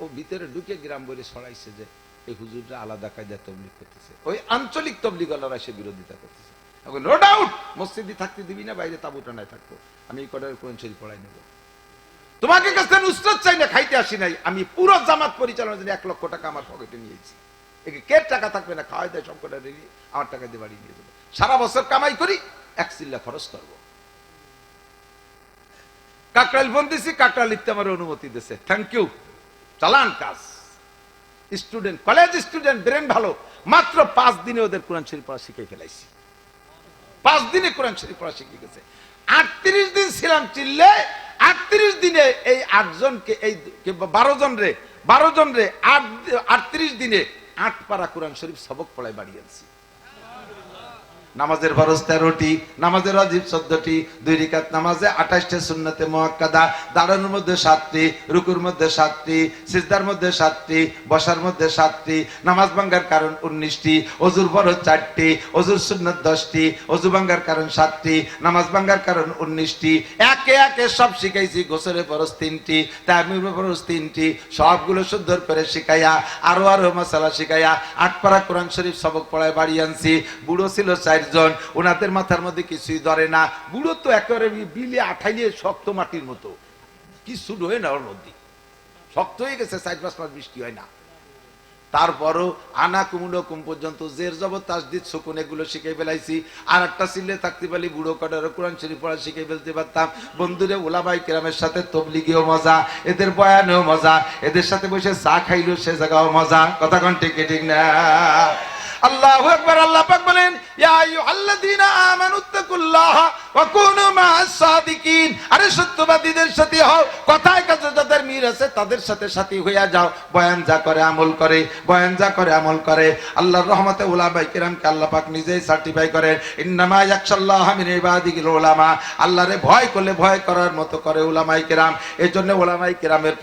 ও ভিতরে ঢুকে গ্রাম বলে ছড়াইছে যে এই হুজুররা আলাদা কায়দা তবলিগ করতেছে, ওই আঞ্চলিক তবলিগওয়ালারা সে বিরোধিতা করতেছে। নো ডাউট মসজিদে থাকতে দিবি না, বাইরে তাবুটা নাই থাকবো, আমি এই কটার কোরআন শরীফ পড়াই নেব। তোমাকে কাছে নুসরত চাই না, খাইতে আসি নাই, আমি পুরো জামাত পরিচালনার জন্য 1 লক্ষ টাকা আমার পকেটে নিয়েছি। একে কে টাকা থাকবে না, খাওয়াই দেয় সব কটা রেডি, আমার টাকা দিয়ে বাড়ি নিয়ে যাবো, সারা বছর কামাই করি, 1 চিল্লা খরচ করবো। কাকরাইল ফোন দিছি, কাকরা লিখতে আমার অনুমতি দিয়েছে, থ্যাংক ইউ, চালান কাজ। স্টুডেন্ট, কলেজ স্টুডেন্ট, ব্রেন ভালো, মাত্র 5 দিনে ওদের কোরআন শরীফ পড়া শিখে ফেলাইছি। 5 দিনে কোরআন শরীফ পড়া শিখে গেছে। 38 দিন ছিলাম চিল্লে, 38 দিনে এই 8 জনকে, এই 12 জন রে 38 দিনে 8 পারা কোরআন শরীফ সবক পড়ায় বাড়িয়েছি। নামাজের ফরজ 13টি, নামাজের ওয়াজিব 14টি, 2 রাকাত নামাজে 28টা সুন্নতে মুআক্কাদা, দাঁড়ানোর মধ্যে 7টি, রুকুর মধ্যে 7টি, সিজদার মধ্যে 7টি, বসার মধ্যে 7টি, নামাজ ভাঙার কারণ 19টি, ওযুর ফরজ 4টি, ওযুর সুন্নাত 10টি, ওযু ভাঙার কারণ 7টি, নামাজ ভাঙার কারণ 19টি, একে একে সব শিখাইছি। গোসলের ফরজ 3টি, তায়াম্মুমের ফরজ 3টি, সবগুলো সুন্দর করে শিখাইয়া আরো মাসালা শিখাইয়া 8 পারা কোরআন শরীফ সবক পড়ায় বাড়ি আনছি। বুড়ো ছিল 4 জন, ওনাদের মাথার মধ্যে কিছুই ধরে না, বুড়ো তো একেবারে বিলে আঠাইলে শক্ত মাটির মতো, কিছু রয়ে না, ওর মধ্যে শক্ত হয়ে গেছে, 4-5 মাস বৃষ্টি হয় না। তারপরও আনা কুমুনকুম পর্যন্ত জের জবর তাসদিদ সুকুন এগুলো শিখে ফেলাইছি। আর একটা সিলে থাকতে পারলে বুড়ো কটার কোরআন শরীফ পড়া শিখে ফেলতে পারতাম। বন্ধুরে ওলামায়ে কেরামের সাথে তবলিগেও মজা, এদের বয়ানেও মজা, এদের সাথে বসে চা খাইলো সে জায়গাও মজা। কথা কোন ঠিক ঠিক না? আল্লাহু আকবার। আল্লাহ পাক বলেন ইয়া আইয়ুহাল্লাযীনা আমানুত্তাকুল্লাহা ওয়া কুনু মা'আস সাদিকিন। আরে সত্যবাদীদের সাথে হও, কথায় কাজে যাদের মিল আছে তাদের সাথে সাথী হইয়া যাও। বয়ান যা করে আমল করে, বয়ান যা করে আমল করে। আল্লাহর রহমতে উলামায়ে কিরামকে আল্লাহ পাক নিজেই সার্টিফাই করেন, ইন্নামা ইয়াখশাল্লাহা মিন ইবাদিহিল উলামা। আল্লাহরে ভয় করলে ভয় করার মতো করে উলামায়ে কিরাম। এজন্য উলামায়ে কিরামের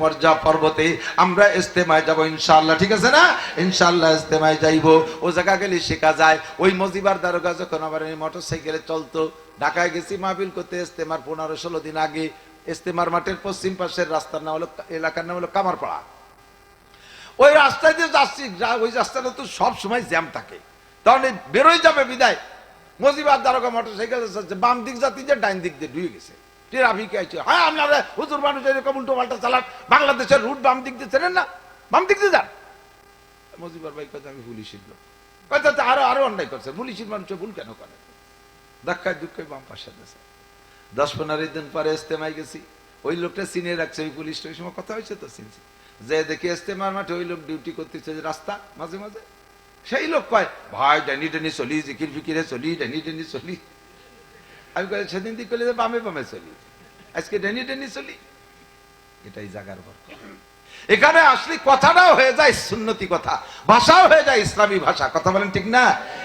পর্বতে আমরা ইস্তেমায় যাব ইনশাআল্লাহ, ঠিক আছে না? ইনশাআল্লাহ ইস্তেমায় যাইব। ও জায়গা গেলে শেখা যায়। ওই মজিবার দারোগা যখন আমার মোটরসাইকেলে চলতো, ঢাকায় গেছি মাহফিল করতে, ইস্তেমার 15-16 দিন আগে। ইস্তেমার মাঠের পশ্চিম পাশের রাস্তার নাম হলো, এলাকার নাম হলো কামারপাড়া। ওই রাস্তায় দিয়ে যাচ্ছি, ওই রাস্তাটা তো সব সময় জ্যাম থাকে, তখন বেরোয় যাবে বিদায় মজিবার দারোগা মোটরসাইকেল বাম দিক যাত্রী যে ডাইন দিক দিয়ে ঢুকে গেছে। ট্রাফিক আছে, হ্যাঁ আপনারা হুজুর মানুষ এরকম উল্টো পাল্টা চালান, বাংলাদেশের রুট বাম দিক দিয়ে চেনেন না, বাম দিক দিয়ে যান। মজিবার ভাই কথা আমি পুলিশের লোক, কথা আরো অন্যায় করছে, পুলিশের মানুষ ভুল কেন করে? ধাক্কায় দুঃখায় বাম পাশে আছে। 10-15 দিন পরে ইস্তেমায় গেছি, ওই লোকটা চিনে রাখছে, ওই পুলিশটা ওই সময় কথা হয়েছে তো চিনছি, যে দেখি ইস্তেমার মাঠে ওই লোক ডিউটি করতেছে রাস্তা মাঝে মাঝে। সেই লোক কয় ভাই ডাইনি টেনি চলি, জিকির ফিকিরে চলি, ডাইনি টেনি চলি। আমি কই সেদিন দিক করলে বামে বামে চলি, আজকে ডাইনি টেনি চলি। এটাই জাগার বরকত। এখানে আসলে কথাটাও হয়ে যায় সুন্নতি কথা, ভাষাও হয়ে যায় ইসলামী ভাষা। কথা বলেন ঠিক না?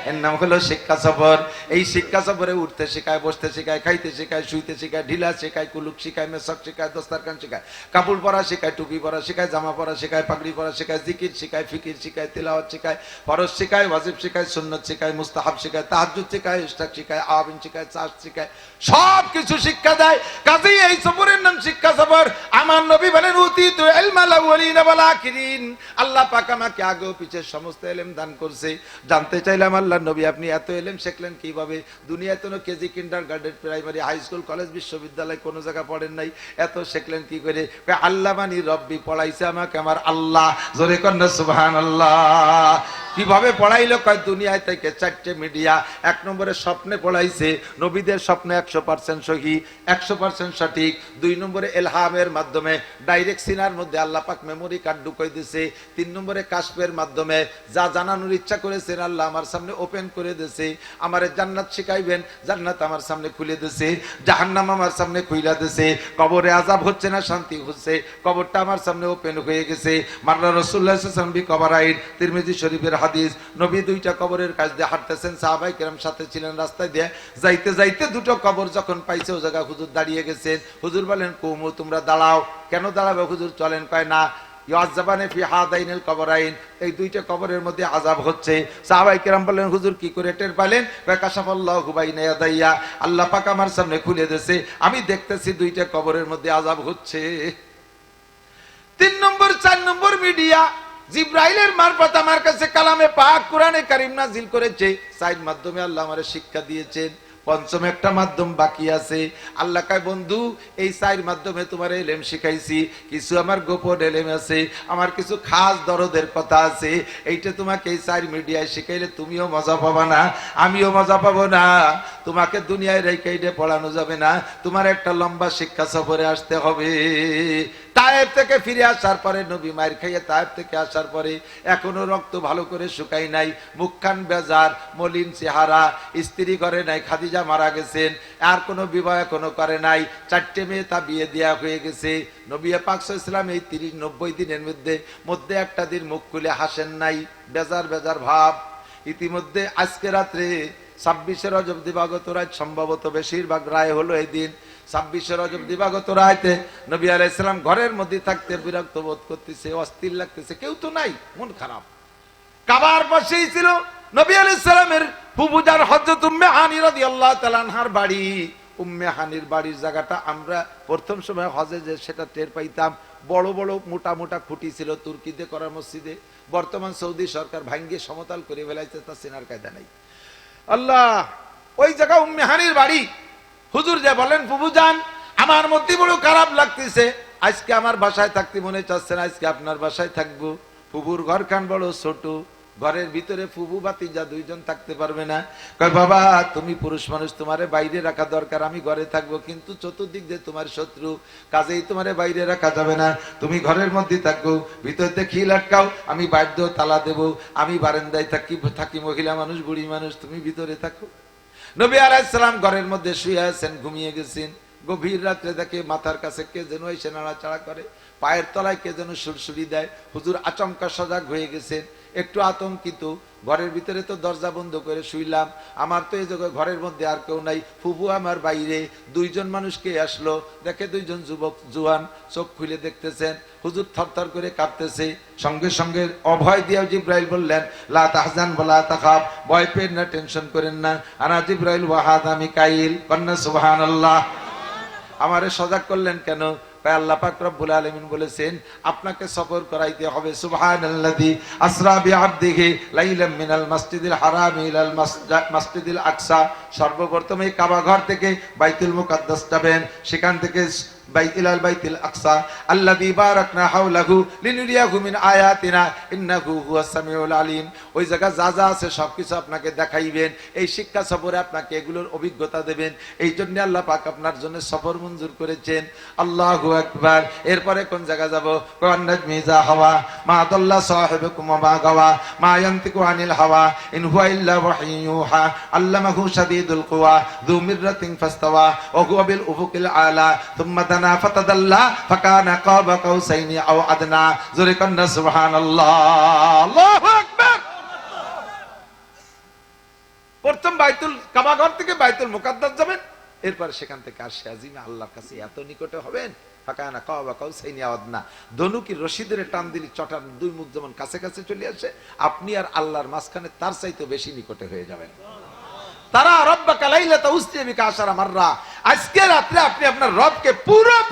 এর নাম হলো শিক্ষা সফর। এই শিক্ষা সফরে উঠতে শেখায়, বসতে শেখায়, খাইতে শেখায়, শুইতে শেখায়, ঢিলা শেখায়, কুলুক শেখায়, মেসক শেখায়, দস্তারখান শেখায়, কাপড় পরা শেখায়, টুপি পরা শেখায়, জামা পরা শেখায়, পাগড়ি পরা শেখায়, জিকির শেখায়, ফিকির শেখায়, তিলাওয়াত শেখায়, ফরজ শেখায়, ওয়াজিব শেখায়, সুন্নত শেখায়, মুস্তাহাব শেখায়, তাহাজ্জুদ শেখায়, ইশরাক শেখায়, আওয়াবিন শেখায়, চাষ শেখায়, সব কিছু শিক্ষা দেয়। কাজেই এই সফরের নাম শিক্ষা সফর। আমার নবী বলেন উতিতু ইলমাল আউয়ালিনা ওয়াল আখিরিন। আল্লাহ পাক আমাকে আগে ও পিছে সমস্ত ইলম দান করছে। জানতে চাইলাম আল্লাহর নবী আপনি এত ইলম শিখলেন কিভাবে? দুনিয়াতে তো KG, kindergarten, primary, high school, college, বিশ্ববিদ্যালয় কোনো জায়গা পড়েন নাই, এত শিখলেন কি করে? আল্লাহ মানি রব্বি, পড়াইছে আমাকে আমার আল্লাহ। জোরে কন্যা সুবহানাল্লাহ। কিভাবে পড়াইলো? কয় দুনিয়ায় থেকে 4টে মিডিয়া। 1 নম্বরে স্বপ্নে পড়াইছে, নবীদের স্বপ্ন 100% সহি, 100% সঠিক। 2 নম্বরে এলহামের মাধ্যমে ডাইরেক্ট সিনার মধ্যে আল্লাহ পাক মেমোরি কার্ড ঢুকাই দিয়েছে। 3 নম্বরে কাশফের মাধ্যমে যা জানানোর ইচ্ছা করেছেন আল্লাহ আমার সামনে ওপেন করে দিয়েছে। আমারে জান্নাত শিখাইবেন, জান্নাত আমার সামনে খুলে দিয়েছে, জাহান্নাম আমার সামনে খুইলা দিয়েছে। কবরে আযাব হচ্ছে না শান্তি হচ্ছে, কবরটা আমার সামনে ওপেন হয়ে গেছে। মাররা রাসূলুল্লাহ সাল্লাল্লাহু আলাইহি ওয়াসাল্লাম বি কবরাইন, তিরমিজি শরীফের হাদিস। নবী 2টা কবরের কাছ দিয়ে হাঁটতেছেন, সাহাবায়ে কেরাম সাথে ছিলেন। রাস্তায় দিয়ে যাইতে যাইতে 2টো কবর যখন পাইছে ও জায়গা হুজুর দাঁড়িয়ে গেছেন। হুজুর বলেন কুমু, তোমরা দাঁড়াও। কেন দাঁড়াবে হুজুর? চলেন। কয় না, ইয়াযাবানে ফি হাদাইনিল কবরাইন, এই 2টা কবরের মধ্যে আযাব হচ্ছে। সাহাবায়ে কেরাম বলেন হুজুর কি করে টের পেলেন? কয় কাশাফাল্লাহু বাইনা ইয়াদাইয়া, আল্লাহ পাক আমার সামনে খুলে দিয়েছে, আমি দেখতেছি 2টা কবরের মধ্যে আযাব হচ্ছে। 3 নম্বর 4 নম্বর মিডিয়া জিব্রাইলের মারফত আমার কাছে কালামে পাক কোরআনে কারীম নাজিল করেছে। 4 মাধ্যমে আল্লাহ আমারে শিক্ষা দিয়েছেন, 5ম একটা মাধ্যম বাকি আছে। আল্লাহ কয় বন্ধু, এই 4 মাধ্যমে তোমার ইলম শিখাইছি, কিছু আমার গোপন ইলম আছে, আমার কিছু খাস দরদের কথা আছে। এইটা তোমাকে এই 4 মিডিয়ায় শিখাইলে তুমিও মজা পাবা না, আমিও মজা পাবো না। তোমাকে দুনিয়ায় রেখে এটা পড়ানো যাবে না, তোমার একটা লম্বা শিক্ষা সফরে আসতে হবে। তায়েফ থেকে ফিরে আসার পরে, নবী মায়ের খাইয়ে তায়েফ থেকে আসার পরে এখনো রক্ত ভালো করে শুকাই নাই, মুখখান বেজার, মলিন চেহারা। স্ত্রী করে নাই, খাদিজা মারা গেছেন, আর কোনো বিবাহ এখনো করে নাই। 4টে মেয়ে তা বিয়ে দেওয়া হয়ে গেছে। নবী পাক সাল্লাল্লাহু আলাইহি ওয়াসাল্লাম এই 30-90 দিনের মধ্যে একটা দিন মুখ খুলে হাসেন নাই, বেজার বেজার ভাব। ইতিমধ্যে আজকে রাত্রে 26শে রজব দিবাগত রাত, সম্ভবত বেশিরভাগ রায় হলো এই দিন 26শে রজব দিবাগত রাতে নবী আলাইহিস সালাম ঘরের মধ্যে থাকতে বিরক্ত বোধ করতেছে, অস্থির লাগতেছে, কেউ তো নাই, মন খারাপ। কাবার পাশেই ছিল নবী আলাইহিস সালামের ফুফুজান হযরত উম্মে হানি রাদিয়াল্লাহু তাআলা আনহার বাড়ি। উম্মে হানির বাড়ির জায়গাটা আমরা প্রথম সময় হজে যে সেটা টের পাইতাম, বড় বড় মোটা মোটা খুঁটি ছিল তুর্কিতে করা মসজিদে। বর্তমান সৌদি সরকার ভাঙ্গিয়ে সমতল করে ফেলাইছে, তা চেনার কায়দা নাই। আল্লাহ, ওই জায়গা উম্মে হানির বাড়ি। হুজুর যে বলেন ফুফুজান, আমার মধ্যে বড় খারাপ লাগতেছে, আজকে আমার বাসায় থাকতে মনে চাচ্ছে না, আজকে আপনার বাসায় থাকবো। ফুফুর ঘরখান বড় ছোট, ঘরের ভিতরে ফুফু ভাতিজা 2জন থাকতে পারবে না। কয় বাবা, তুমি পুরুষ মানুষ, তোমারে বাইরে রাখা দরকার, আমি ঘরে থাকবো, কিন্তু চতুর্দিক দিয়ে তোমার শত্রু, কাজেই তোমারে বাইরে রাখা যাবে না, তুমি ঘরের মধ্যে থাকবো, ভিতরতে খিল আটকাও, আমি বাধ্য তালা দেবো, আমি বারান্দায় থাকি মহিলা মানুষ, বুড়ি মানুষ, তুমি ভিতরে থাকো। নবী আলাইহিস সালাম ঘরের মধ্যে শুয়ে আছেন, ঘুমিয়ে গেছেন। গভীর রাত্রে দেখে মাথার কাছে কে যেন এসে নাড়াচাড়া করে, পায়ের তলায় কে যেন সুরসুরি দেয়। হুজুর আচমকা সজাগ হয়ে গেছেন, একটু আতঙ্কিত। ঘরের ভিতরে তো দরজা বন্ধ করে শুইলাম, আমার তো এই জায়গায় ঘরের মধ্যে আর কেউ নাই, ফুফু আমার বাইরে। 2জন মানুষকে আসলো, দেখে 2জন যুবক জোয়ান, চোখ খুলে দেখতেছেন হুজুর থরথর করে কাঁপতেছে। সঙ্গে সঙ্গে অভয় দিয়ে জিব্রাইল বললেন, লা তাহজান ওয়ালা তাখাফ, ভয় পেন না, টেনশন করেন না, আনা জিব্রাইল ওয়া হাযা মিকাইল, কন্না সুবহানাল্লাহ। আমারে সজাগ করলেন কেন? তাই আল্লাহ পাক রব্বুল আলামিন বলেছেন আপনাকে সফর করাইতে হবে। সুবহানাল্লাযী আসরা বিআবদিহি লাইলাম মিনাল মাসজিদিল হারাম ইলাল মাসজিদিল আকসা। সর্বপ্রথম এই কাবা ঘর থেকে বাইতুল মুকাদ্দাস যাবেন, সেখান থেকে বাইতুল আকসা আল্লাযী বারাকনা হাওলাহু লিনুরিয়াহু মিন আয়াতিনা ইন্নাহু হুয়াস সামিউল আলিম। ওই জায়গা যা যা আছে সবকিছু আপনাকে দেখাইবেন, এই শিক্ষা সফরে আপনাকে এগুলোর অভিজ্ঞতা দেবেন। এই জন্য আল্লাহ পাক আপনার জন্য সফর মঞ্জুর করেছেন। আল্লাহু আকবার। এরপরে কোন জায়গা যাব? কোন নাজমিজা হাওয়া মা দাল্লা সাহিবুকুম মা গাওয়া মা ইয়ান্তিকু আনিল হাওয়া ইন হুয়া ইল্লা ওয়াহয়ুহা আল্লামাহু শাদীদুল কুওয়া যু মিররাতিন ফাস্তাওয়া ওয়া হুয়া বিল উফুকিল আলা থুম্মা ফাতাদাল্লা ফাকানা কাবা কাউসাইনি আও আদনা। জোরে কন্না সুবহানাল্লাহ। আল্লাহু আকবার। প্রথম বাইতুল কাবা ঘর থেকে বাইতুল মুকাদ্দাস যাবেন, এরপর সেখান থেকে আরশে আজিমে আল্লাহর কাছে এত নিকটে হবেন, ফাকানা কাবা কাউসাইনি আও আদনা। দনুকি রশিদের টান দিলে চটার 2 মুখ যেমন কাছে কাছে চলে আসে, আপনি আর আল্লাহর মাঝখানে তার চাইতে বেশি নিকটে হয়ে যাবেন। তারা রব্বাকা লাইলাতা উসতিবিকা আশারা মাররা। আজকে রাতে আপনি আপনার রবকে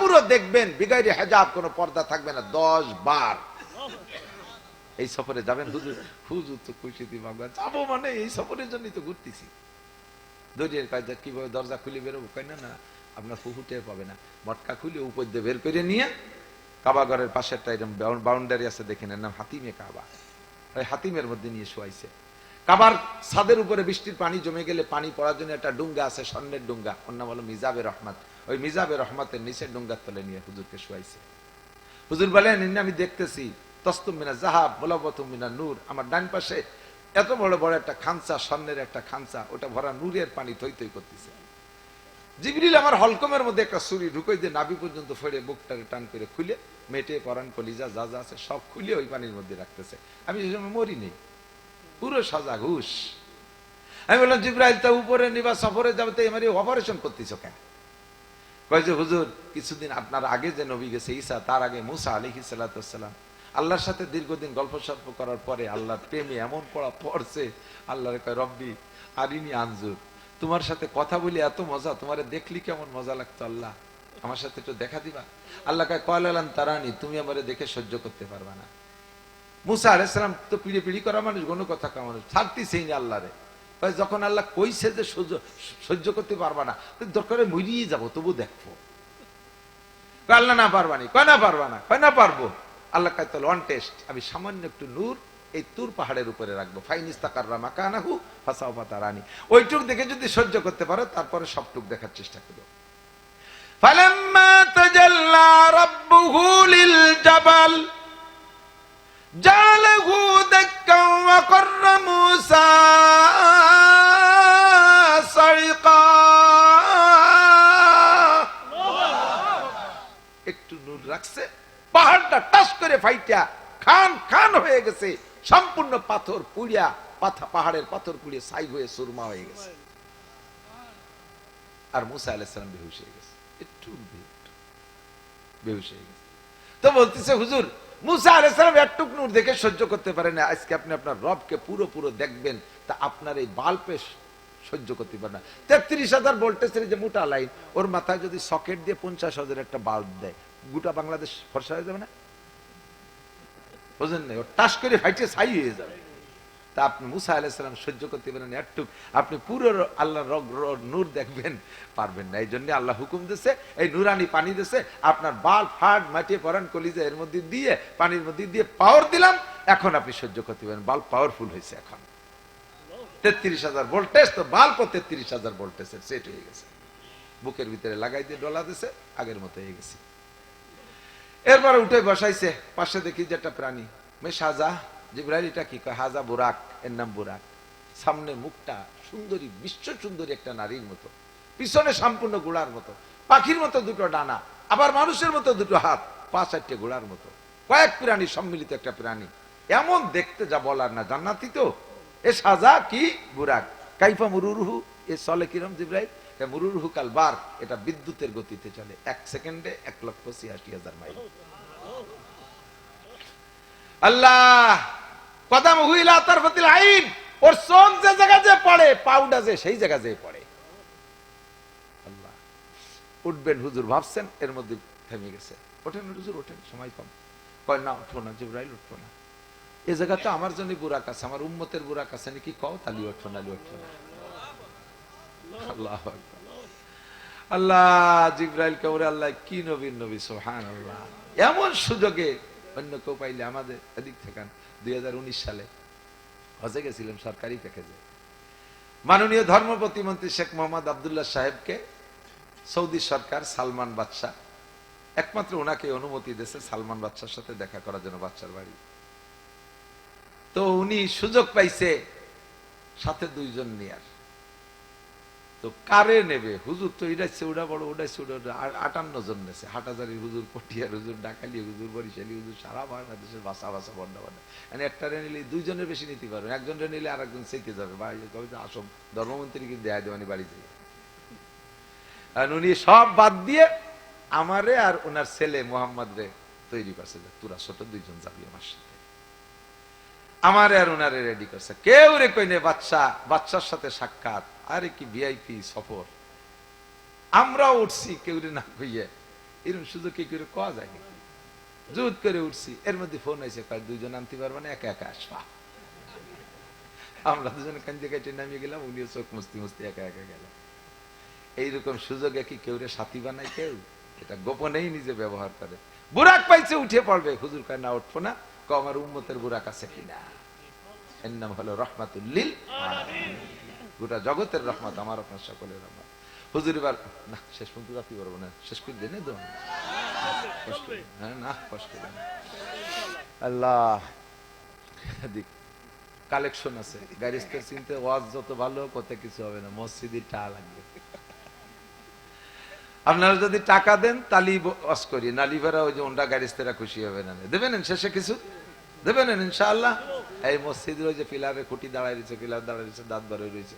পুরো দেখবেন, বিগাইরে হিজাব, কোনো পর্দা থাকবে না, 10 বার। এই সফরে যাবেন হুজুর তো খুশি দিমাগা যাবো, মানে এই সফরের জন্যই তো ঘুরতেছি। দড়ির কায়দা কিভাবে দরজা খুলে বেরোবো, কই না আপনার ফুফুটে পাবে না, মটকা খুলে উপর দিয়ে বের করে নিয়ে কাবা ঘরের পাশেরটা এরকম বাউন্ডারি আছে, দেখে নেন, নাম হাতিমে কাবা। ওই হাতিমের মধ্যে নিয়ে শোয়াইছে। কাবার ছাদের উপরে বৃষ্টির পানি জমে গেলে পানি পড়ার জন্য একটা ডুঙ্গা আছে, স্বর্ণের ডুঙ্গা, ওর নাম হলো মিজাবে রহমত। ওই মিজাবে রহমতের নিচে ডুঙ্গার তলে নিয়ে হুজুরকে শোয়াইছে। হুজুর বলেন, আমি দেখতেছি তস্তুম মিনা জাহাব মুলাব্বাতুম মিনা নূর, আমার ডান পাশে এত বড় বড় একটা খানসা, স্বর্ণের একটা খানসা, ওটা ভরা নূরের পানি থই থই করতেছে। জিবরিল আমার হলকমের মধ্যে একটা ছুরি ঢুকাই দিয়ে নাভি পর্যন্ত ফেড়ে বুকটারে টান করে খুলে মেটে পরান কলিজা যা যা আছে সব খুলে ওই পানির মধ্যে রাখতেছে। আমি সেই সময় মরি নেই, পুরো সজাগ হুশ। আমি বললাম, জিবরাইল তা উপরে নিবা সফরে যাবে, তো এমারি অপারেশন করতেছ কেন? কয় যে হুজুর, কিছুদিন আপনার আগে যে নবী গেছে ঈসা, তার আগে মুসা আলাইহিস সালাতু ওয়াস সালাম, আল্লাহর সাথে দীর্ঘদিন গল্প সল্প করার পরে আল্লাহর প্রেমে এমন পড়ছে, আল্লাহর কয় রব্বি আরিনি আনজুর, তোমার সাথে কথা বলি এত মজা, তোমারে দেখলি কেমন মজা লাগতো, আল্লাহ আমার সাথে একটু দেখা দিবা? আল্লাহ কয় কয়লালান তারানি, তুমি আমারে দেখে সহ্য করতে পারবা না। মুসা আলাইহিস সালাম তো পিড়ি পিড়ি করা মানুষ, গণ কথা কা মানুষ, ছাড়তেছেই না আল্লাহরে। যখন আল্লাহ কইছে যে সহ্য করতে পারবা না, দরকারে মরিয়ে যাবো, তবু দেখবো। আল্লাহ না পারবানি, কয় না পারবা না, কয় না পারবো। আল্লাহ কয় তাহলে ওয়ান টেস্ট, আমি সামান্য একটু নূর এই তুর পাহাড়ের উপরে রাখবো, ফাইনিস্তাকাররা মাকানাহু ফাসাওফা তারানি, ওইটুক দেখে যদি সহ্য করতে পারো তারপরে সবটুক দেখার চেষ্টা করো। ফালাম্মা তাজাল্লা রাব্বুহু লিল জাবাল জালাহু দাক্কা ওয়া কাররা মূসা সাইকা, একটু নূর রাখছে, পাহাড়টা টাচ করে ফাইটা খান খান হয়ে গেছে, সম্পূর্ণ পাথর পুড়িয়া, পাহাড়ের পাথর পুড়িয়ে ছাই হয়ে সুরমা হয়ে গেছে। আর মুসা আলাইহিস সালাম বেহুশ হয়ে গেছে, একটু বেহুশ হয়ে গেছে। তো বলতেছে, হুজুর মুসা আলাইহিস সালাম একটু নূর দেখে সহ্য করতে পারে না, আজকে আপনি আপনার রবকে পুরো পুরো দেখবেন, তা আপনার এই বাল্বে সহ্য করতে পারে না। 33,000 ভোল্টেজের যে মোটা লাইন, ওর মাথায় যদি সকেট দিয়ে 50,000 একটা বাল্ব দেয়, গোটা বাংলাদেশ ফর্সা হয়ে যাবে না? বুঝলেন না? ও টাস করে ফাইটে ছাই হয়ে যাবে। তা আপনি মুসা আলাইহিস সালাম সহ্য করতে পারেন একটু, আপনি পুরো আল্লাহর নূর দেখবেন পারবেন না। এই জন্য আল্লাহ হুকুম দিয়েছে, এই নূরানি পানি দিয়েছে, আপনার বাল ফাট মাটিয়ে পরান কলিজা এর মধ্যে দিয়ে, পানির মধ্যে দিয়ে পাওয়ার দিলাম, এখন আপনি সহ্য করতে পারেন। বাল্ব পাওয়ারফুল হয়েছে, এখন 33,000 ভোল্টেজ, তো বাল্ব 33,000 ভোল্টেজের সেট হয়ে গেছে, বুকের ভিতরে লাগাই দিয়ে ডলা দিছে, আগের মতো হয়ে গেছে। এরপরে উঠে বসাইছে, পাশে দেখি যে একটা প্রাণী, মেশ হাজা, জিবরাইল এটা কি? কয় হাজা বুরাক, এর নাম বুরাক। সামনে মুখটা সুন্দরী, বিশ্ব সুন্দরী একটা নারীর মতো, পিছনে সম্পূর্ণ ঘোড়ার মতো, পাখির মতো দুটো ডানা, আবার মানুষের মতো দুটো হাত, 5-8টে ঘোড়ার মতো, কয়েক প্রাণী সম্মিলিত একটা প্রাণী, এমন দেখতে যা বলার না, জান্নাতি তো। এ সাজা কি বুরাক, কাইফা মুরুরুহু, এ চলে কিরম জিবরাইল? মুরুরুহু কাল বার, এটা বিদ্যুতের গতিতে চলে, 1 সেকেন্ডে 1,86,000 মাইল। আল্লাহ কদম হুইলা তারফাতিল আইন, ওর চোখ যে জায়গা যে পড়ে, পাউডা যে সেই জায়গা যে পড়ে। আল্লাহ উঠবেন হুজুর ভাবছেন, এর মধ্যে থেমে গেছে। ওঠেন হুজুর, ওঠেন, সময় কম। কয় না, উঠবো না জিবরাইল, উঠবো না, এই জায়গাটা আমার জন্য বুরাক আছে, আমার উম্মতের বুরাক আছে নাকি, কও, তালি উঠবো না, উঠবো না। আল্লাহ আল্লাহ জিবরাইল কেমন, আল্লাহ কি নবীর নবী, সুবহানাল্লাহ। এমন সুযোগে অন্য কেউ পাইলে, আমাদের এদিক থেকে 2019 সালে হজে গেছিলাম সরকারি প্যাকেজে, মাননীয় ধর্ম প্রতিমন্ত্রী শেখ মোহাম্মদ আব্দুল্লাহ সাহেবকে সৌদি সরকার সালমান বাদশাহ, একমাত্র ওনাকে অনুমতি দিয়েছে সালমান বাদশার সাথে দেখা করার জন্য, বাদশার বাড়ি। তো উনি সুযোগ পাইছে সাথে 2 জন নেয়ার, তো কারে নেবে? হুজুর তো ইডাইছে ওটা বড়, ওটাইছে ওটা, 58 জন নেছে। হাটাজারি হুজুর, পটিয়ার হুজুর, ডাকালি হুজুর, বরিশালী হুজুর, সারা বাংলাদেশের ভাষা ভাষা বন্ডা বন্ডা। মানে একটারে নিলে 2 জনের বেশি নিতে পারবেন, একজনের নিলে আর একজন চেতে যাবে, আসম ধর্মমন্ত্রী কিন্তু দেয়া দেওয়ানি বাড়ি যাই। আর উনি সব বাদ দিয়ে আমারে আর ওনার ছেলে মোহাম্মদ রে তৈরি করছে, যে তোরা ছোট 2 জন যাবি আমার সাথে। আমারে আর ওনারে রেডি করছে, কেউ রে কই নে, বাদশার সাথে সাক্ষাৎ, আরে কি ভিআইপি সফর। আমরাও উঠছি কেউ রে না কইয়ে, এরকম সুযোগ কি করে কোয়া যায় নাকি? জুত করে উঠছি, এর মধ্যে ফোন হয়েছে, কয় 2 জন আনতে পারবে না, একা একা আসবা। আমরা 2 জন কান্দে কাটে নামিয়ে গেলাম, উনিও চোখ মুস্তি মুস্তি একা একা গেলাম। এইরকম সুযোগে কি কেউ রে সাথী বানায়? কেউ এটা গোপনেই নিজে ব্যবহার করে। বুরাক পাইছে, উঠে পড়বে। হুজুর কয় না, উঠবো না, আমার উম্মতের বুরাক আছে কিনা। এর নাম হলো রহমাতুল লিল আলামিন। গোটা জগতের রহমত, আমার আপনার সকলের রহমত। হুজুর এবার না শেষ পর্যন্ত রাখতে পারবো না, শেষ করে দেন তো কষ্ট, হ্যাঁ না কষ্ট দেন। আল্লাহ দিক কালেকশন আছে, গ্যারিস্টের চিনতে ওয়াজ যত ভালো কত কিছু হবে না, মসজিদের টাকা লাগবে। আপনারা যদি টাকা দেন তালি ওয়াজ করি, নালিভারা ওই যে ওন্ডা গ্যারিস্টেরা খুশি হবে না, দেবেন শেষে কিছু দেবেন ইনশাআল্লাহ। এই মসজিদের ওই যে পিলারে খুঁটি দাঁড়ায় রয়েছে, পিলার দাঁড়ায় রয়েছে, দাঁত বার হয়ে রয়েছে,